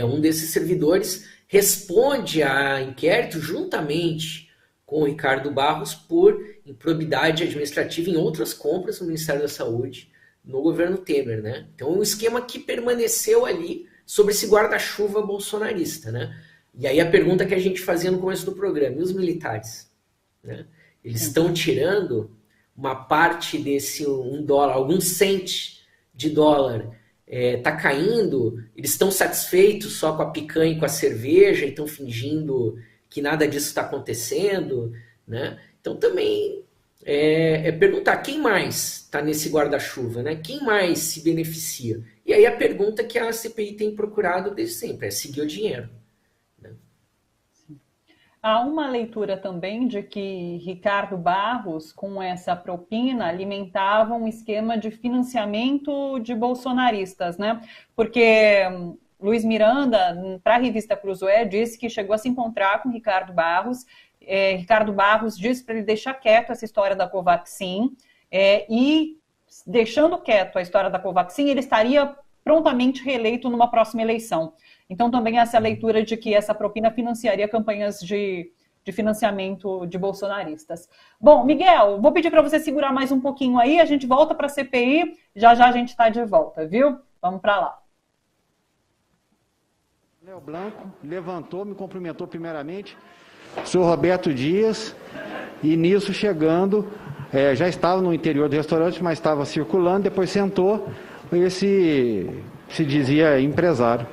Um desses servidores responde a inquérito juntamente com o Ricardo Barros por improbidade administrativa em outras compras no Ministério da Saúde no governo Temer, né? Então, um esquema que permaneceu ali sobre esse guarda-chuva bolsonarista, né? E aí a pergunta que a gente fazia no começo do programa, e os militares? Né? Eles estão tirando uma parte desse $1, alguns cents de dólar, tá caindo, eles estão satisfeitos só com a picanha e com a cerveja e estão fingindo que nada disso está acontecendo, né? Então também perguntar quem mais está nesse guarda-chuva, né? Quem mais se beneficia? E aí a pergunta que a CPI tem procurado desde sempre é seguir o dinheiro. Né? Há uma leitura também de que Ricardo Barros, com essa propina, alimentava um esquema de financiamento de bolsonaristas, né? Porque Luiz Miranda, para a revista Cruzoé, disse que chegou a se encontrar com Ricardo Barros. Ricardo Barros disse para ele deixar quieto essa história da Covaxin, e deixando quieto a história da Covaxin, ele estaria prontamente reeleito numa próxima eleição. Então também essa leitura de que essa propina financiaria campanhas de financiamento de bolsonaristas. Bom, Miguel, vou pedir para você segurar mais um pouquinho aí, a gente volta para a CPI, já já a gente está de volta, viu? Vamos para lá. Léo Blanco levantou, me cumprimentou primeiramente, o senhor Roberto Dias, e nisso chegando, já estava no interior do restaurante, mas estava circulando, depois sentou, esse se dizia empresário.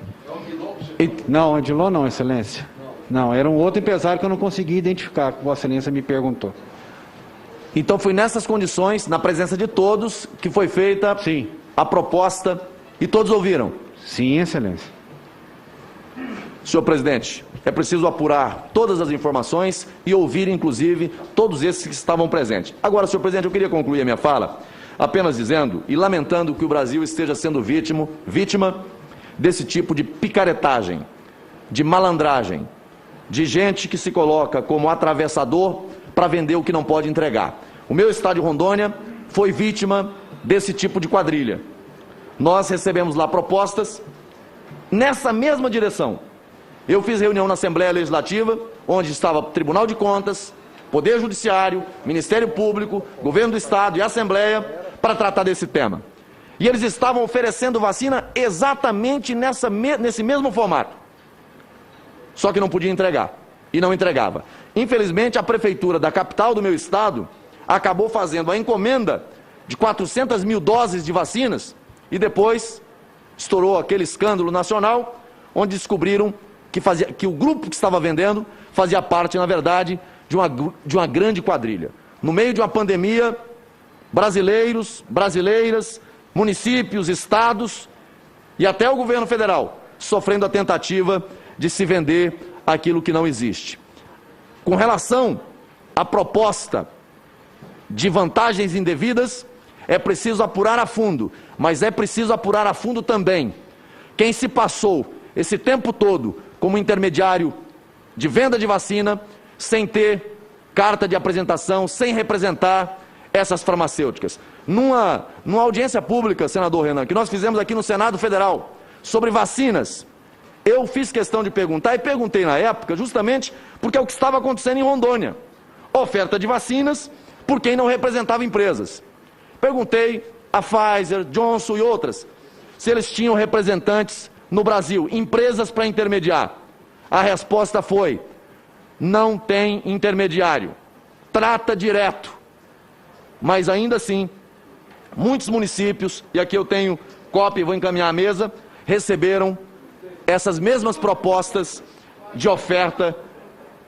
Não, Odilon não, Excelência. Não, era um outro empresário que eu não consegui identificar, que Vossa Excelência me perguntou. Então foi nessas condições, na presença de todos, que foi feita a proposta e todos ouviram? Sim, Excelência. Senhor presidente, é preciso apurar todas as informações e ouvir, inclusive, todos esses que estavam presentes. Agora, senhor presidente, eu queria concluir a minha fala apenas dizendo e lamentando que o Brasil esteja sendo vítima desse tipo de picaretagem, de malandragem, de gente que se coloca como atravessador para vender o que não pode entregar. O meu estado de Rondônia foi vítima desse tipo de quadrilha. Nós recebemos lá propostas nessa mesma direção. Eu fiz reunião na Assembleia Legislativa, onde estava Tribunal de Contas, Poder Judiciário, Ministério Público, Governo do Estado e Assembleia, para tratar desse tema. E eles estavam oferecendo vacina exatamente nesse mesmo formato. Só que não podia entregar. E não entregava. Infelizmente, a Prefeitura da capital do meu estado acabou fazendo a encomenda de 400 mil doses de vacinas e depois estourou aquele escândalo nacional, onde descobriram que o grupo que estava vendendo fazia parte, na verdade, de uma grande quadrilha. No meio de uma pandemia, brasileiros, brasileiras, municípios, estados e até o governo federal sofrendo a tentativa de se vender aquilo que não existe. Com relação à proposta de vantagens indevidas, é preciso apurar a fundo, mas é preciso apurar a fundo também quem se passou esse tempo todo como intermediário de venda de vacina, sem ter carta de apresentação, sem representar essas farmacêuticas. Numa audiência pública, senador Renan, que nós fizemos aqui no Senado Federal, sobre vacinas, eu fiz questão de perguntar, e perguntei na época, justamente porque é o que estava acontecendo em Rondônia. Oferta de vacinas por quem não representava empresas. Perguntei a Pfizer, Johnson e outras, se eles tinham representantes no Brasil, empresas para intermediar. A resposta foi: não tem intermediário. trata direto. Mas ainda assim, muitos municípios, e aqui eu tenho cópia e vou encaminhar à mesa, receberam essas mesmas propostas de oferta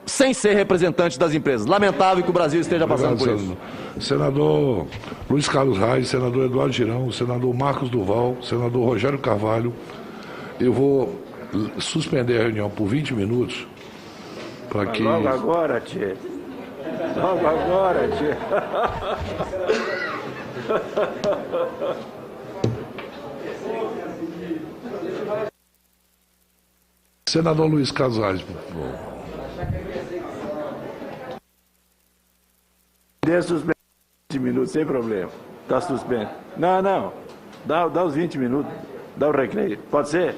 sem ser representante das empresas. Lamentável que o Brasil esteja passando por isso. Senador Luiz Carlos Reis, senador Eduardo Girão, senador Marcos Duval, senador Rogério Carvalho, eu vou suspender a reunião por 20 minutos para que... Logo agora, tia. Logo agora, tia. Senador Luiz Carlos Reis, por favor. Suspenso 20 minutos, sem problema. Está suspenso. Não. Dá os 20 minutos. Dá o recreio. Pode ser?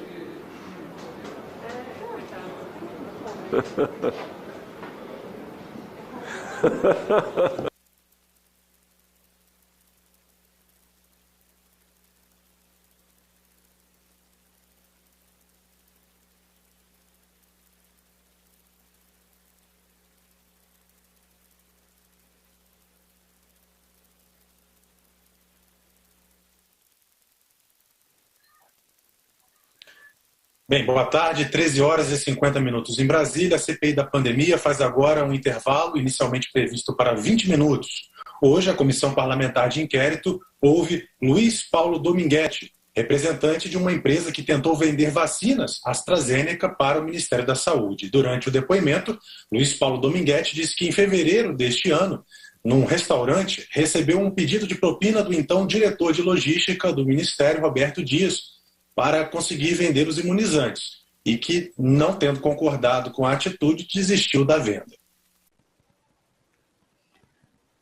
Bem, boa tarde, 13 horas e 50 minutos em Brasília. A CPI da pandemia faz agora um intervalo inicialmente previsto para 20 minutos. Hoje, a Comissão Parlamentar de Inquérito ouve Luiz Paulo Dominguete, representante de uma empresa que tentou vender vacinas AstraZeneca para o Ministério da Saúde. Durante o depoimento, Luiz Paulo Dominguete disse que em fevereiro deste ano, num restaurante, recebeu um pedido de propina do então diretor de logística do Ministério, Roberto Dias, para conseguir vender os imunizantes e que, não tendo concordado com a atitude, desistiu da venda.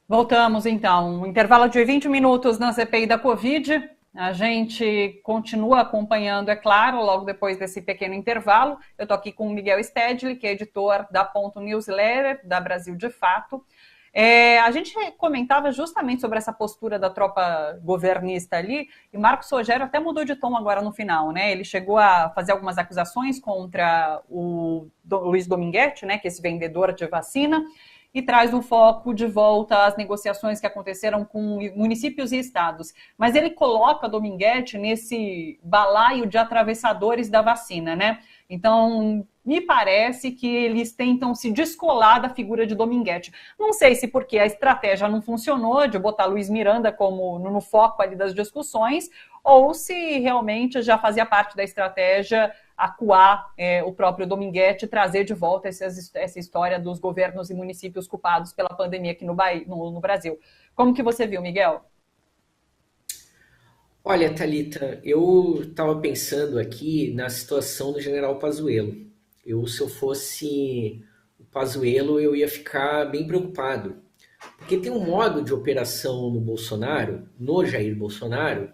Voltamos, então. Um intervalo de 20 minutos na CPI da Covid. A gente continua acompanhando, é claro, logo depois desse pequeno intervalo. Eu estou aqui com o Miguel Stedley, que é editor da Ponto Newsletter, da Brasil de Fato. A gente comentava justamente sobre essa postura da tropa governista ali, e Marcos Rogério até mudou de tom agora no final, né? Ele chegou a fazer algumas acusações contra o Luiz Dominguete, né, que é esse vendedor de vacina, e traz um foco de volta às negociações que aconteceram com municípios e estados. Mas ele coloca Dominguete nesse balaio de atravessadores da vacina, né? Então, me parece que eles tentam se descolar da figura de Dominguete. Não sei se porque a estratégia não funcionou, de botar Luiz Miranda como no foco ali das discussões, ou se realmente já fazia parte da estratégia acuar o próprio Dominguete, trazer de volta essa história dos governos e municípios culpados pela pandemia aqui no Brasil. Como que você viu, Miguel? Olha, Thalita, eu estava pensando aqui na situação do general Pazuello. Se eu fosse o Pazuello, eu ia ficar bem preocupado. Porque tem um modo de operação no Jair Bolsonaro,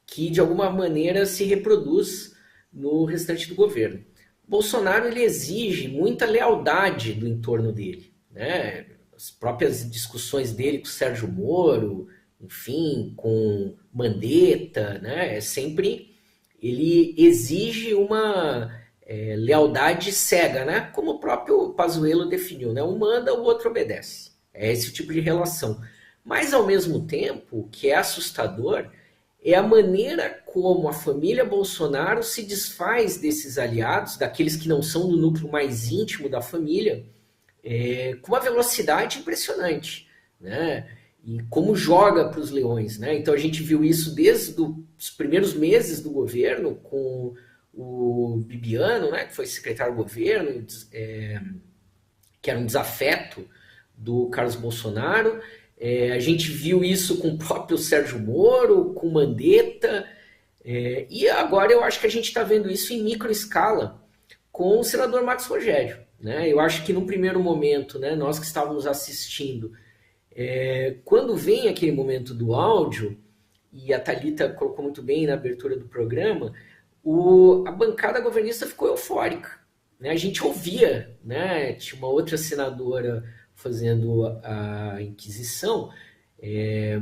que de alguma maneira se reproduz no restante do governo. Bolsonaro ele exige muita lealdade do entorno dele, né? As próprias discussões dele com o Sérgio Moro, enfim, com Mandetta, né? Sempre ele exige uma lealdade cega, né? Como o próprio Pazuello definiu, né? Um manda, o outro obedece. É esse tipo de relação. Mas, ao mesmo tempo, o que é assustador é a maneira como a família Bolsonaro se desfaz desses aliados, daqueles que não são do núcleo mais íntimo da família, com uma velocidade impressionante, né? E como joga para os leões, né? Então a gente viu isso desde os primeiros meses do governo, com o Bibiano, né, que foi secretário do governo, que era um desafeto do Carlos Bolsonaro. A gente viu isso com o próprio Sérgio Moro, com Mandetta, e agora eu acho que a gente está vendo isso em microescala com o senador Marcos Rogério, né? Eu acho que num primeiro momento, né, nós que estávamos assistindo, quando vem aquele momento do áudio, e a Thalita colocou muito bem na abertura do programa, a bancada governista ficou eufórica, né? A gente ouvia, né? Tinha uma outra senadora fazendo a inquisição,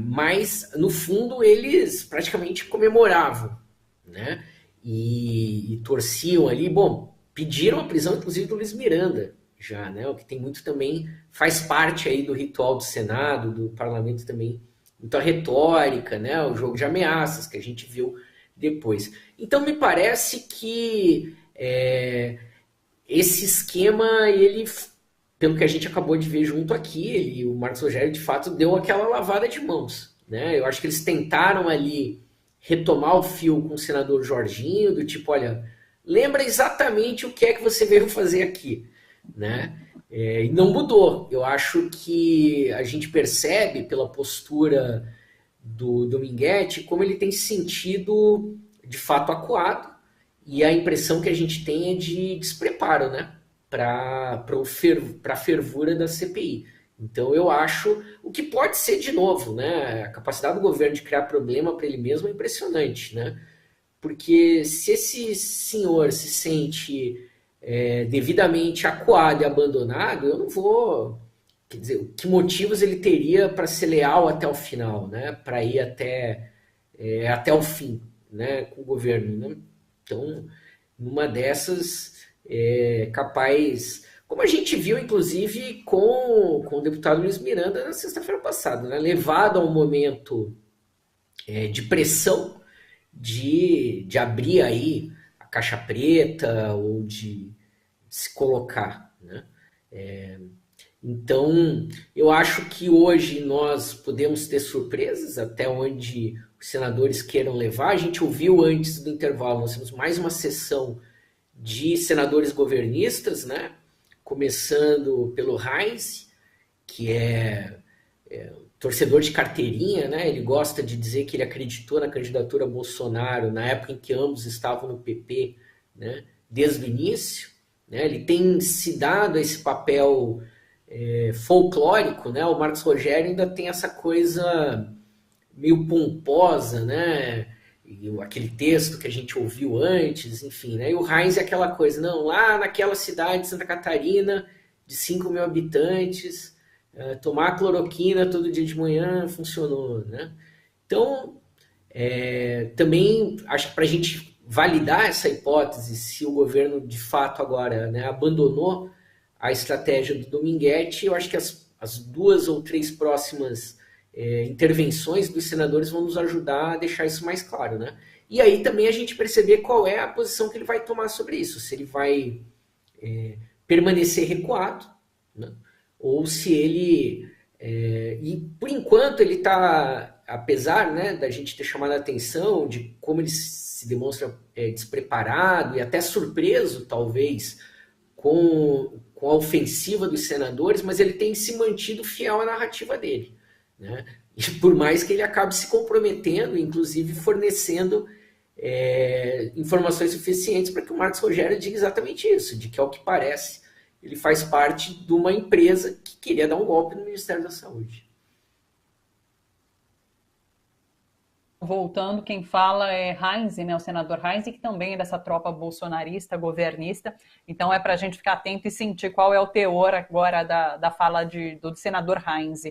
mas no fundo eles praticamente comemoravam, né? E torciam ali, bom, pediram a prisão inclusive do Luiz Miranda, já, né? O que tem muito também faz parte aí do ritual do Senado, do parlamento também, muita retórica, né? O jogo de ameaças que a gente viu depois. Então me parece que esse esquema, ele, pelo que a gente acabou de ver junto aqui, o Marcos Rogério de fato deu aquela lavada de mãos, né? Eu acho que eles tentaram ali retomar o fio com o senador Jorginho, do tipo, olha, lembra exatamente o que é que você veio fazer aqui, né? E não mudou. Eu acho que a gente percebe pela postura do Dominguete como ele tem se sentido de fato acuado, e a impressão que a gente tem é de despreparo, né? Para a fervura da CPI. Então eu acho, o que pode ser de novo, né? A capacidade do governo de criar problema para ele mesmo é impressionante, né? Porque se esse senhor se sente devidamente acuado e abandonado, eu não vou... Quer dizer, que motivos ele teria para ser leal até o final, né? Para ir até o fim, né? Com o governo, né? Então, numa dessas, capaz... Como a gente viu, inclusive, com o deputado Luiz Miranda na sexta-feira passada, né? Levado a um momento de pressão, de abrir aí a caixa preta ou de se colocar, né? Então, eu acho que hoje nós podemos ter surpresas até onde os senadores queiram levar. A gente ouviu antes do intervalo, nós temos mais uma sessão de senadores governistas, né? Começando pelo Heinz, que é torcedor de carteirinha, né? Ele gosta de dizer que ele acreditou na candidatura Bolsonaro na época em que ambos estavam no PP, né? Desde o início, né? Ele tem se dado esse papel folclórico, né? O Marcos Rogério ainda tem essa coisa meio pomposa, né? E aquele texto que a gente ouviu antes, enfim, né? E o Heinz é aquela coisa, não, lá naquela cidade de Santa Catarina, de 5 mil habitantes, tomar cloroquina todo dia de manhã funcionou, né? Então, também acho que para a gente validar essa hipótese, se o governo de fato agora, né, abandonou a estratégia do Dominguete, eu acho que as 2 ou 3 próximas intervenções dos senadores vão nos ajudar a deixar isso mais claro, né? E aí também a gente perceber qual é a posição que ele vai tomar sobre isso, se ele vai permanecer recuado, né? Ou se ele... e por enquanto ele está, apesar, né, da gente ter chamado a atenção de como ele se demonstra despreparado e até surpreso, talvez, com a ofensiva dos senadores, mas ele tem se mantido fiel à narrativa dele, né? E por mais que ele acabe se comprometendo, inclusive fornecendo informações suficientes para que o Marcos Rogério diga exatamente isso, de que, ao que parece, ele faz parte de uma empresa que queria dar um golpe no Ministério da Saúde. Voltando, quem fala é Heinz, né, o senador Heinz, que também é dessa tropa bolsonarista, governista. Então é para a gente ficar atento e sentir qual é o teor agora da fala do senador Heinz.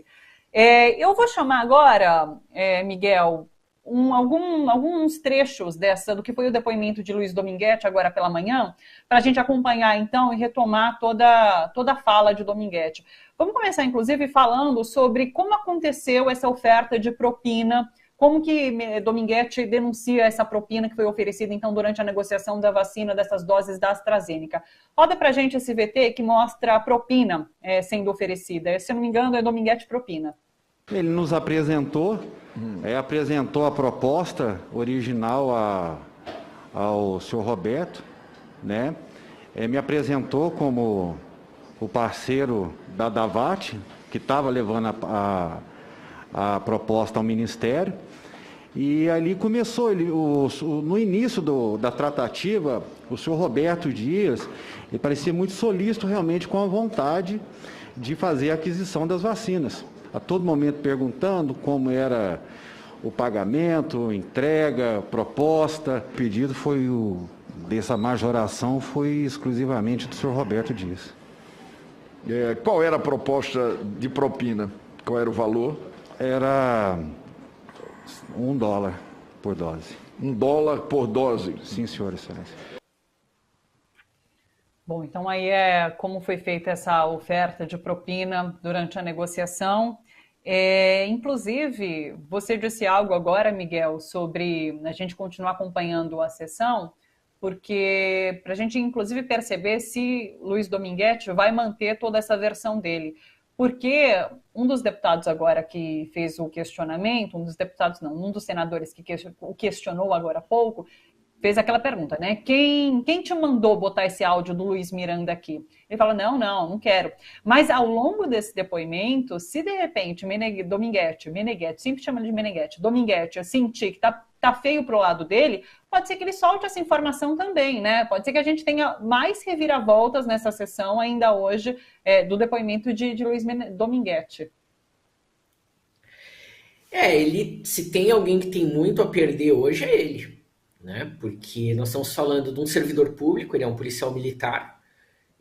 Eu vou chamar agora, Miguel, alguns trechos do que foi o depoimento de Luiz Dominguete agora pela manhã, para a gente acompanhar então e retomar toda a fala de Dominguete. Vamos começar, inclusive, falando sobre como aconteceu essa oferta de propina, como que Dominguete denuncia essa propina que foi oferecida, então, durante a negociação da vacina, dessas doses da AstraZeneca. Roda pra gente esse VT que mostra a propina sendo oferecida. Se eu não me engano, é Dominguete propina. Ele nos apresentou, apresentou a proposta original ao senhor Roberto, né? Me apresentou como o parceiro da Davat, que estava levando a proposta ao Ministério, e ali começou, no início da tratativa, o senhor Roberto Dias, ele parecia muito solícito realmente com a vontade de fazer a aquisição das vacinas. A todo momento perguntando como era o pagamento, entrega, proposta. O pedido dessa majoração foi exclusivamente do senhor Roberto Dias. Qual era a proposta de propina? Qual era o valor? Era $1 por dose. $1 por dose? Sim, senhor, excelência. Bom, então aí é como foi feita essa oferta de propina durante a negociação. Inclusive, você disse algo agora, Miguel, sobre a gente continuar acompanhando a sessão, porque para a gente, inclusive, perceber se Luiz Dominguete vai manter toda essa versão dele. Porque um dos deputados agora que fez o questionamento, um dos senadores que o questionou agora há pouco, fez aquela pergunta, né? Quem te mandou botar esse áudio do Luiz Miranda aqui? Ele fala, não quero. Mas ao longo desse depoimento, se de repente Dominguete, sempre chama ele de Meneghetti, Dominguete, sentir que tá feio pro lado dele, pode ser que ele solte essa informação também, né? Pode ser que a gente tenha mais reviravoltas nessa sessão ainda hoje do depoimento de Luiz Dominguete. Se tem alguém que tem muito a perder hoje, é ele. Né? Porque nós estamos falando de um servidor público, ele é um policial militar.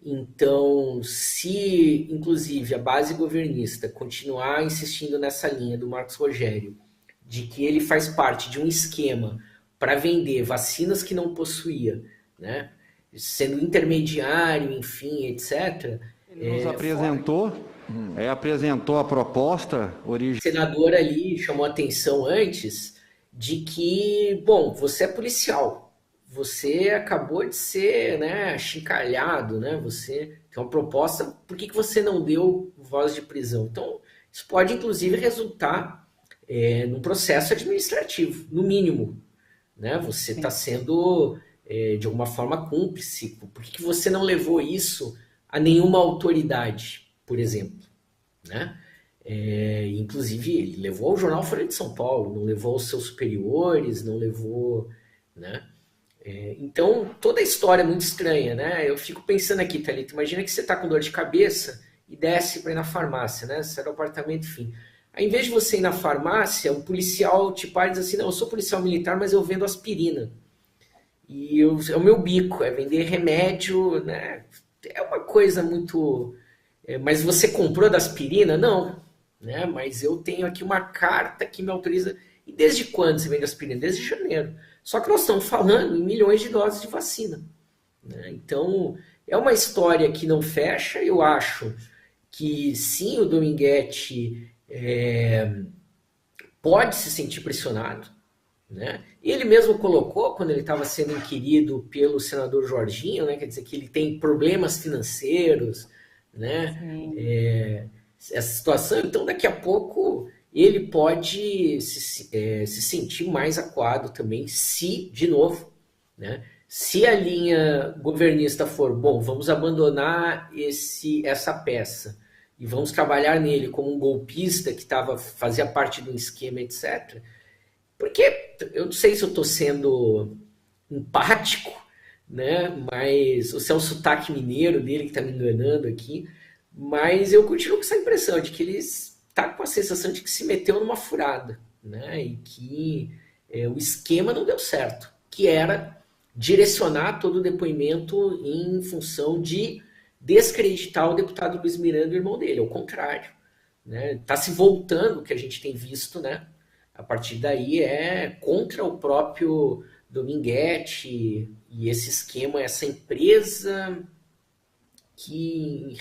Então, se, inclusive, a base governista continuar insistindo nessa linha do Marcos Rogério, de que ele faz parte de um esquema para vender vacinas que não possuía, né? Sendo intermediário, enfim, etc. Ele nos apresentou a proposta original. O senador ali chamou atenção antes de que, bom, você é policial, você acabou de ser, né, achincalhado, né, você tem uma proposta, por que você não deu voz de prisão? Então, isso pode, inclusive, resultar num processo administrativo, no mínimo, né, você está sendo, de alguma forma, cúmplice, por que você não levou isso a nenhuma autoridade, por exemplo, né? Inclusive ele levou ao jornal Folha de São Paulo, não levou aos seus superiores, não levou, né? Então toda a história é muito estranha, né? Eu fico pensando aqui, Thalita, imagina que você está com dor de cabeça e desce para ir na farmácia, né? Sai do apartamento, enfim. Aí, em vez de você ir na farmácia, um policial te para e diz assim, não, eu sou policial militar, mas eu vendo aspirina. E é o meu bico, é vender remédio, né? É uma coisa muito... mas você comprou da aspirina? Não. Né? Mas eu tenho aqui uma carta que me autoriza. E desde quando você vende aspirina? Desde janeiro. Só que nós estamos falando em milhões de doses de vacina. Né? Então, é uma história que não fecha. Eu acho que sim, o Dominguete pode se sentir pressionado. Né? E ele mesmo colocou, quando ele estava sendo inquirido pelo senador Jorginho, né? Quer dizer que ele tem problemas financeiros, né? Essa situação, então daqui a pouco ele pode se sentir mais acuado também, se, de novo, né, se a linha governista for, bom, vamos abandonar essa peça e vamos trabalhar nele como um golpista que fazia parte de um esquema, etc. Porque eu não sei se eu estou sendo empático, né, mas se é o sotaque mineiro dele que está me enganando aqui, mas eu continuo com essa impressão de que ele está com a sensação de que se meteu numa furada, né? E que o esquema não deu certo, que era direcionar todo o depoimento em função de descreditar o deputado Luiz Miranda e o irmão dele, ao contrário. Né? Está se voltando, o que a gente tem visto, né? A partir daí contra o próprio Dominguete e esse esquema, essa empresa... que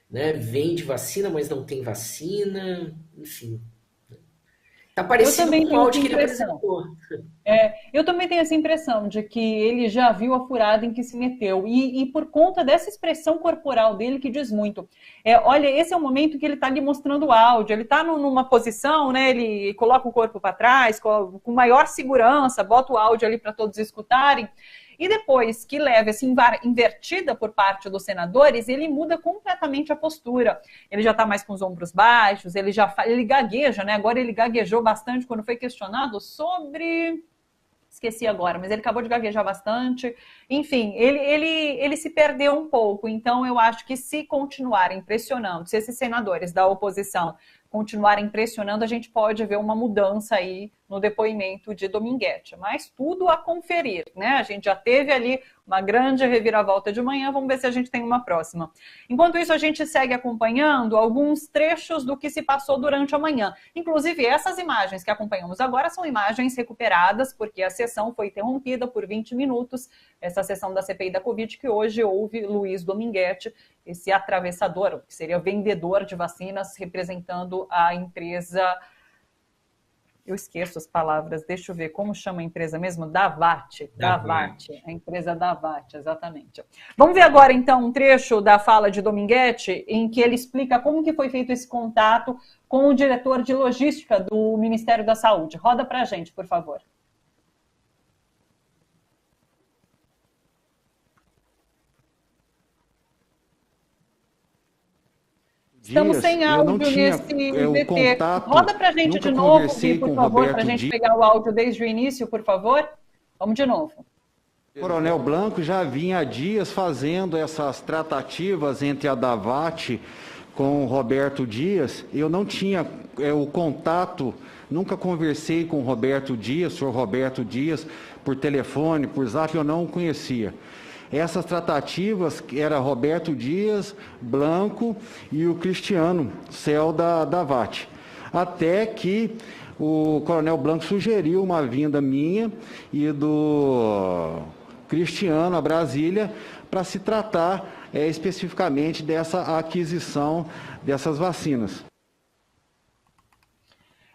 né, vende vacina, mas não tem vacina, enfim. Tá parecido com o áudio que ele apresentou. Eu também tenho essa impressão de que ele já viu a furada em que se meteu. E por conta dessa expressão corporal dele que diz muito. Olha, esse é o momento que ele está ali mostrando o áudio. Ele está numa posição, né? Ele coloca o corpo para trás, com maior segurança, bota o áudio ali para todos escutarem. E depois que leva essa invertida por parte dos senadores, ele muda completamente a postura. Ele já está mais com os ombros baixos, ele gagueja, né? Agora ele gaguejou bastante quando foi questionado sobre... Esqueci agora, mas ele acabou de gaguejar bastante. Enfim, ele se perdeu um pouco. Então, eu acho que se continuarem pressionando, se esses senadores da oposição continuarem pressionando, a gente pode ver uma mudança aí no depoimento de Dominguete. Mas tudo a conferir, né? A gente já teve ali uma grande reviravolta de manhã, vamos ver se a gente tem uma próxima. Enquanto isso, a gente segue acompanhando alguns trechos do que se passou durante a manhã. Inclusive, essas imagens que acompanhamos agora são imagens recuperadas, porque a sessão foi interrompida por 20 minutos, essa sessão da CPI da Covid, que hoje houve Luiz Dominguete, esse atravessador, que seria vendedor de vacinas, representando a empresa... Eu esqueço as palavras, deixa eu ver, como chama a empresa mesmo? Davat, a empresa Davat, exatamente. Vamos ver agora, então, um trecho da fala de Dominguete, em que ele explica como que foi feito esse contato com o diretor de logística do Ministério da Saúde. Roda pra gente, por favor. Estamos sem áudio nesse VT. Roda pra gente de novo, por favor, para a gente pegar o áudio desde o início, por favor. Vamos de novo. O Coronel Blanco já vinha há dias fazendo essas tratativas entre a Davat com o Roberto Dias. Eu não tinha o contato, nunca conversei com o Roberto Dias, senhor Roberto Dias, por telefone, por zap, eu não o conhecia. Essas tratativas era Roberto Dias, Blanco e o Cristiano Céu da Davat. Até que o Coronel Blanco sugeriu uma vinda minha e do Cristiano a Brasília para se tratar especificamente dessa aquisição dessas vacinas.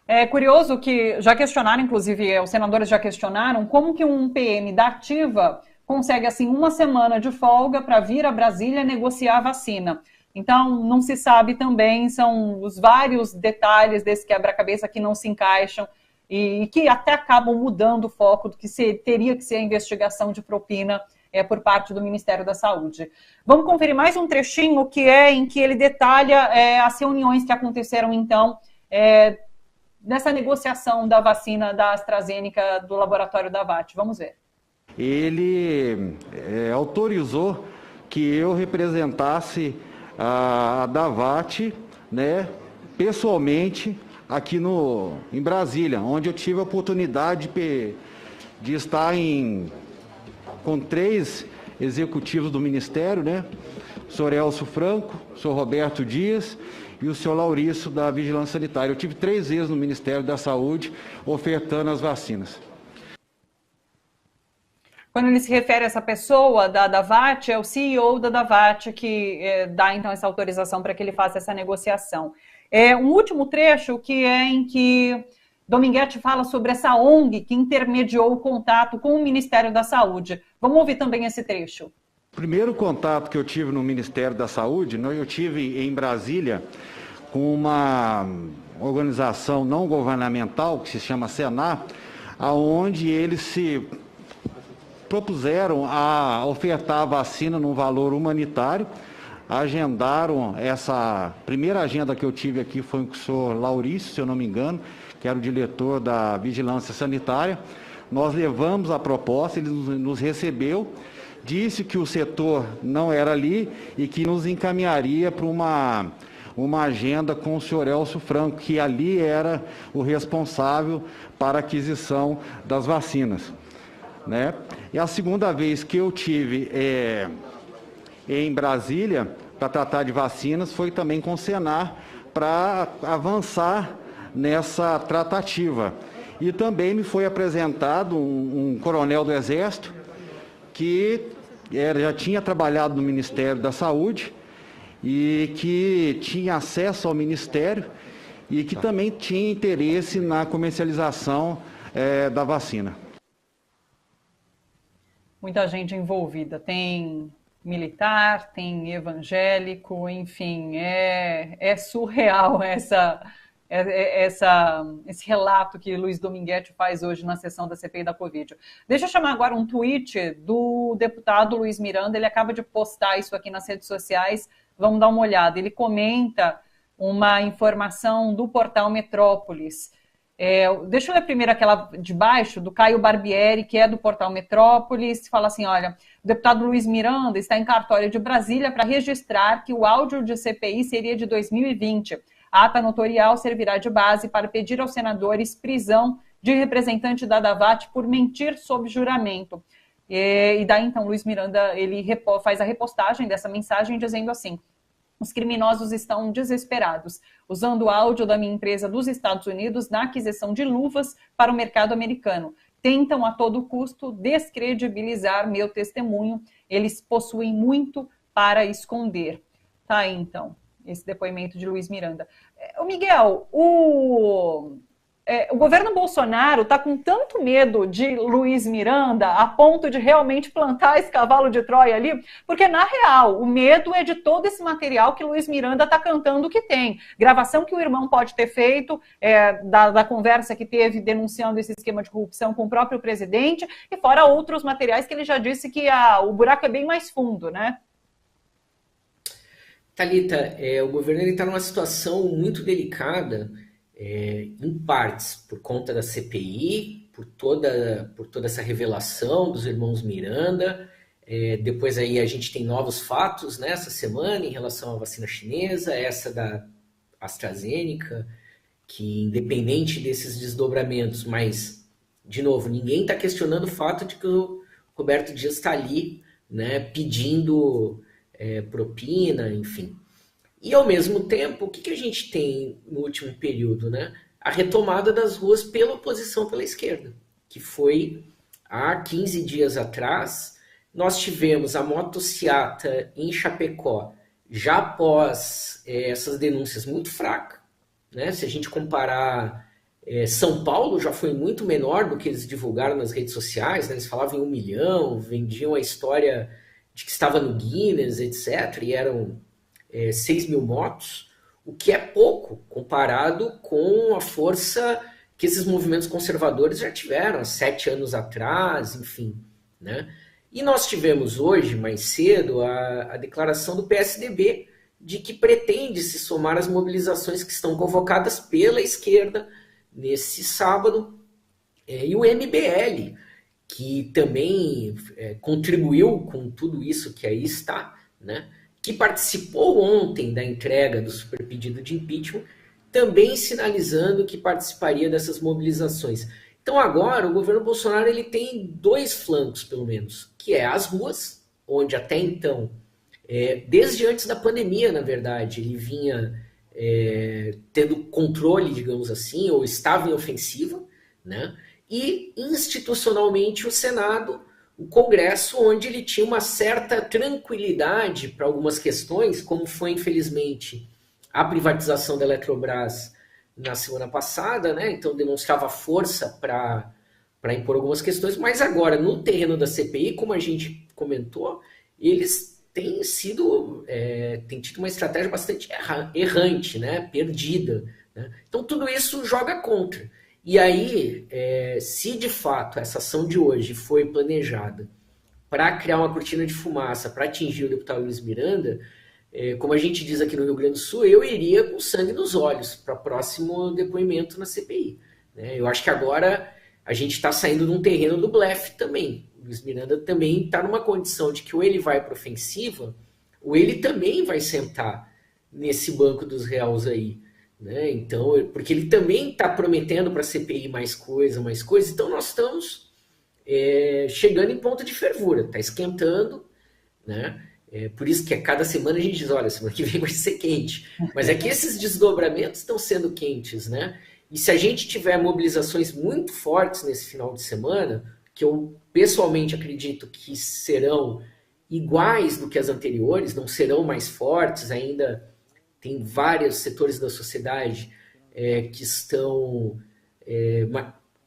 É curioso que já questionaram, inclusive os senadores já questionaram, como que um PM da Ativa consegue, assim, uma semana de folga para vir a Brasília negociar a vacina. Então, não se sabe também, são os vários detalhes desse quebra-cabeça que não se encaixam e que até acabam mudando o foco do que teria que ser a investigação de propina por parte do Ministério da Saúde. Vamos conferir mais um trechinho em que ele detalha as reuniões que aconteceram, então, nessa negociação da vacina da AstraZeneca do laboratório Davat. Vamos ver. Ele autorizou que eu representasse a Davat, né, pessoalmente aqui em Brasília, onde eu tive a oportunidade de estar com 3 executivos do Ministério, né, o senhor Elcio Franco, o senhor Roberto Dias e o senhor Laurício da Vigilância Sanitária. Eu tive 3 vezes no Ministério da Saúde ofertando as vacinas. Quando ele se refere a essa pessoa da Davat, é o CEO da Davat que dá, então, essa autorização para que ele faça essa negociação. Um último trecho em que Dominguete fala sobre essa ONG que intermediou o contato com o Ministério da Saúde. Vamos ouvir também esse trecho. O primeiro contato que eu tive no Ministério da Saúde, eu tive em Brasília com uma organização não governamental que se chama Senar, aonde eles se propuseram a ofertar a vacina num valor humanitário, agendaram essa primeira agenda que eu tive aqui foi com o senhor Laurício, se eu não me engano, que era o diretor da Vigilância Sanitária. Nós levamos a proposta, ele nos recebeu, disse que o setor não era ali e que nos encaminharia para uma agenda com o senhor Elcio Franco, que ali era o responsável para a aquisição das vacinas, né? E a segunda vez que eu tive em Brasília para tratar de vacinas foi também com o Senar para avançar nessa tratativa. E também me foi apresentado um coronel do Exército que já tinha trabalhado no Ministério da Saúde e que tinha acesso ao Ministério e que também tinha interesse na comercialização da vacina. Muita gente envolvida, tem militar, tem evangélico, enfim, é surreal esse relato que Luiz Dominguete faz hoje na sessão da CPI da Covid. Deixa eu chamar agora um tweet do deputado Luiz Miranda, ele acaba de postar isso aqui nas redes sociais, vamos dar uma olhada. Ele comenta uma informação do portal Metrópolis. Deixa eu ler primeiro aquela de baixo, do Caio Barbieri, que é do portal Metrópolis, fala assim, olha, o deputado Luiz Miranda está em cartório de Brasília para registrar que o áudio de CPI seria de 2020. A ata notorial servirá de base para pedir aos senadores prisão de representante da Davat por mentir sob juramento. E daí, então, Luiz Miranda ele faz a repostagem dessa mensagem dizendo assim: os criminosos estão desesperados, usando o áudio da minha empresa dos Estados Unidos na aquisição de luvas para o mercado americano. Tentam a todo custo descredibilizar meu testemunho. Eles possuem muito para esconder. Tá aí, então, esse depoimento de Luiz Miranda. O Miguel, o governo Bolsonaro está com tanto medo de Luiz Miranda a ponto de realmente plantar esse cavalo de Troia ali, porque, na real, o medo é de todo esse material que Luiz Miranda está cantando que tem. Gravação que o irmão pode ter feito, da conversa que teve denunciando esse esquema de corrupção com o próprio presidente, e fora outros materiais que ele já disse que o buraco é bem mais fundo, né? Thalita, o governo está numa situação muito delicada, em partes por conta da CPI, por toda essa revelação dos irmãos Miranda. Depois aí a gente tem novos fatos nessa semana em relação à vacina chinesa, essa da AstraZeneca, que independente desses desdobramentos, mas, de novo, ninguém está questionando o fato de que o Roberto Dias está ali, né, pedindo propina, enfim. E, ao mesmo tempo, o que a gente tem no último período, né? A retomada das ruas pela oposição, pela esquerda, que foi há 15 dias atrás. Nós tivemos a motociata em Chapecó, já após essas denúncias muito fracas, né? Se a gente comparar, São Paulo já foi muito menor do que eles divulgaram nas redes sociais, né? Eles falavam em 1 milhão, vendiam a história de que estava no Guinness, etc., e eram 6 mil motos, o que é pouco comparado com a força que esses movimentos conservadores já tiveram há 7 anos atrás, enfim, né? E nós tivemos hoje, mais cedo, a declaração do PSDB de que pretende se somar às mobilizações que estão convocadas pela esquerda nesse sábado, e o MBL, que também contribuiu com tudo isso que aí está, né? Que participou ontem da entrega do superpedido de impeachment, também sinalizando que participaria dessas mobilizações. Então agora o governo Bolsonaro ele tem 2 flancos, pelo menos, que é as ruas, onde até então, desde antes da pandemia, na verdade, ele vinha tendo controle, digamos assim, ou estava em ofensiva, né? E institucionalmente o Senado, o Congresso, onde ele tinha uma certa tranquilidade para algumas questões, como foi, infelizmente, a privatização da Eletrobras na semana passada, né? Então demonstrava força para impor algumas questões, mas agora, no terreno da CPI, como a gente comentou, eles têm tido uma estratégia bastante errante, né? Perdida, né? Então tudo isso joga contra. E aí, se de fato essa ação de hoje foi planejada para criar uma cortina de fumaça, para atingir o deputado Luiz Miranda, como a gente diz aqui no Rio Grande do Sul, eu iria com sangue nos olhos para o próximo depoimento na CPI, né? Eu acho que agora a gente está saindo de um terreno do blefe também. O Luiz Miranda também está numa condição de que ou ele vai para ofensiva, ou ele também vai sentar nesse banco dos réus aí, né? Então, porque ele também está prometendo para a CPI mais coisa, então nós estamos chegando em ponto de fervura, está esquentando, né? Por isso que a cada semana a gente diz, olha, semana que vem vai ser quente, mas é que esses desdobramentos estão sendo quentes, né? E se a gente tiver mobilizações muito fortes nesse final de semana, que eu pessoalmente acredito que serão iguais do que as anteriores, não serão mais fortes, ainda tem vários setores da sociedade que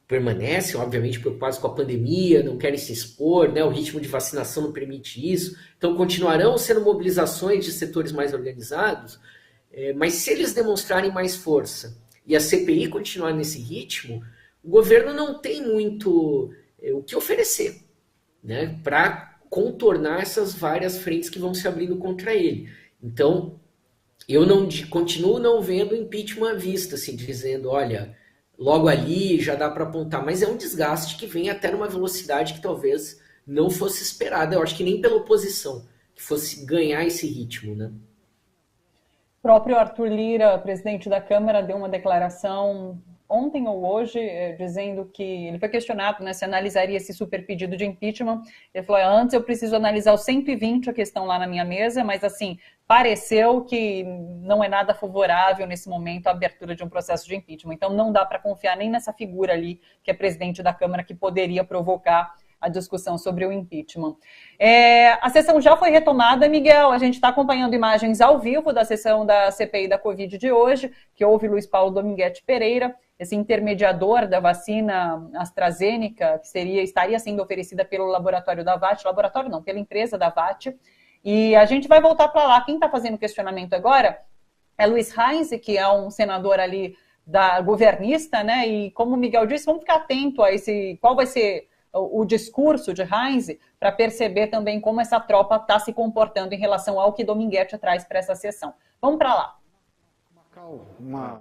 permanecem, obviamente, preocupados com a pandemia, não querem se expor, né? O ritmo de vacinação não permite isso. Então, continuarão sendo mobilizações de setores mais organizados, mas se eles demonstrarem mais força e a CPI continuar nesse ritmo, o governo não tem muito o que oferecer, né? Para contornar essas várias frentes que vão se abrindo contra ele. Então, eu continuo não vendo impeachment à vista, assim, dizendo, olha, logo ali já dá para apontar, mas é um desgaste que vem até numa velocidade que talvez não fosse esperada, eu acho que nem pela oposição, que fosse ganhar esse ritmo, né? próprio Arthur Lira, presidente da Câmara, deu uma declaração ontem ou hoje, dizendo que ele foi questionado, né, se analisaria esse super pedido de impeachment. Ele falou, antes eu preciso analisar os 120 que estão lá na minha mesa, mas assim, pareceu que não é nada favorável nesse momento a abertura de um processo de impeachment. Então não dá para confiar nem nessa figura ali, que é presidente da Câmara, que poderia provocar a discussão sobre o impeachment. A sessão já foi retomada, Miguel, a gente está acompanhando imagens ao vivo da sessão da CPI da Covid de hoje, que houve Luiz Paulo Dominguete Pereira, esse intermediador da vacina AstraZeneca, que estaria sendo oferecida pelo laboratório da VAT, pela empresa da VAT, e a gente vai voltar para lá. Quem está fazendo questionamento agora é Luiz Heinze, que é um senador ali da governista, né, e como o Miguel disse, vamos ficar atento a qual vai ser o discurso de Heinze, para perceber também como essa tropa está se comportando em relação ao que Dominguete traz para essa sessão. Vamos para lá.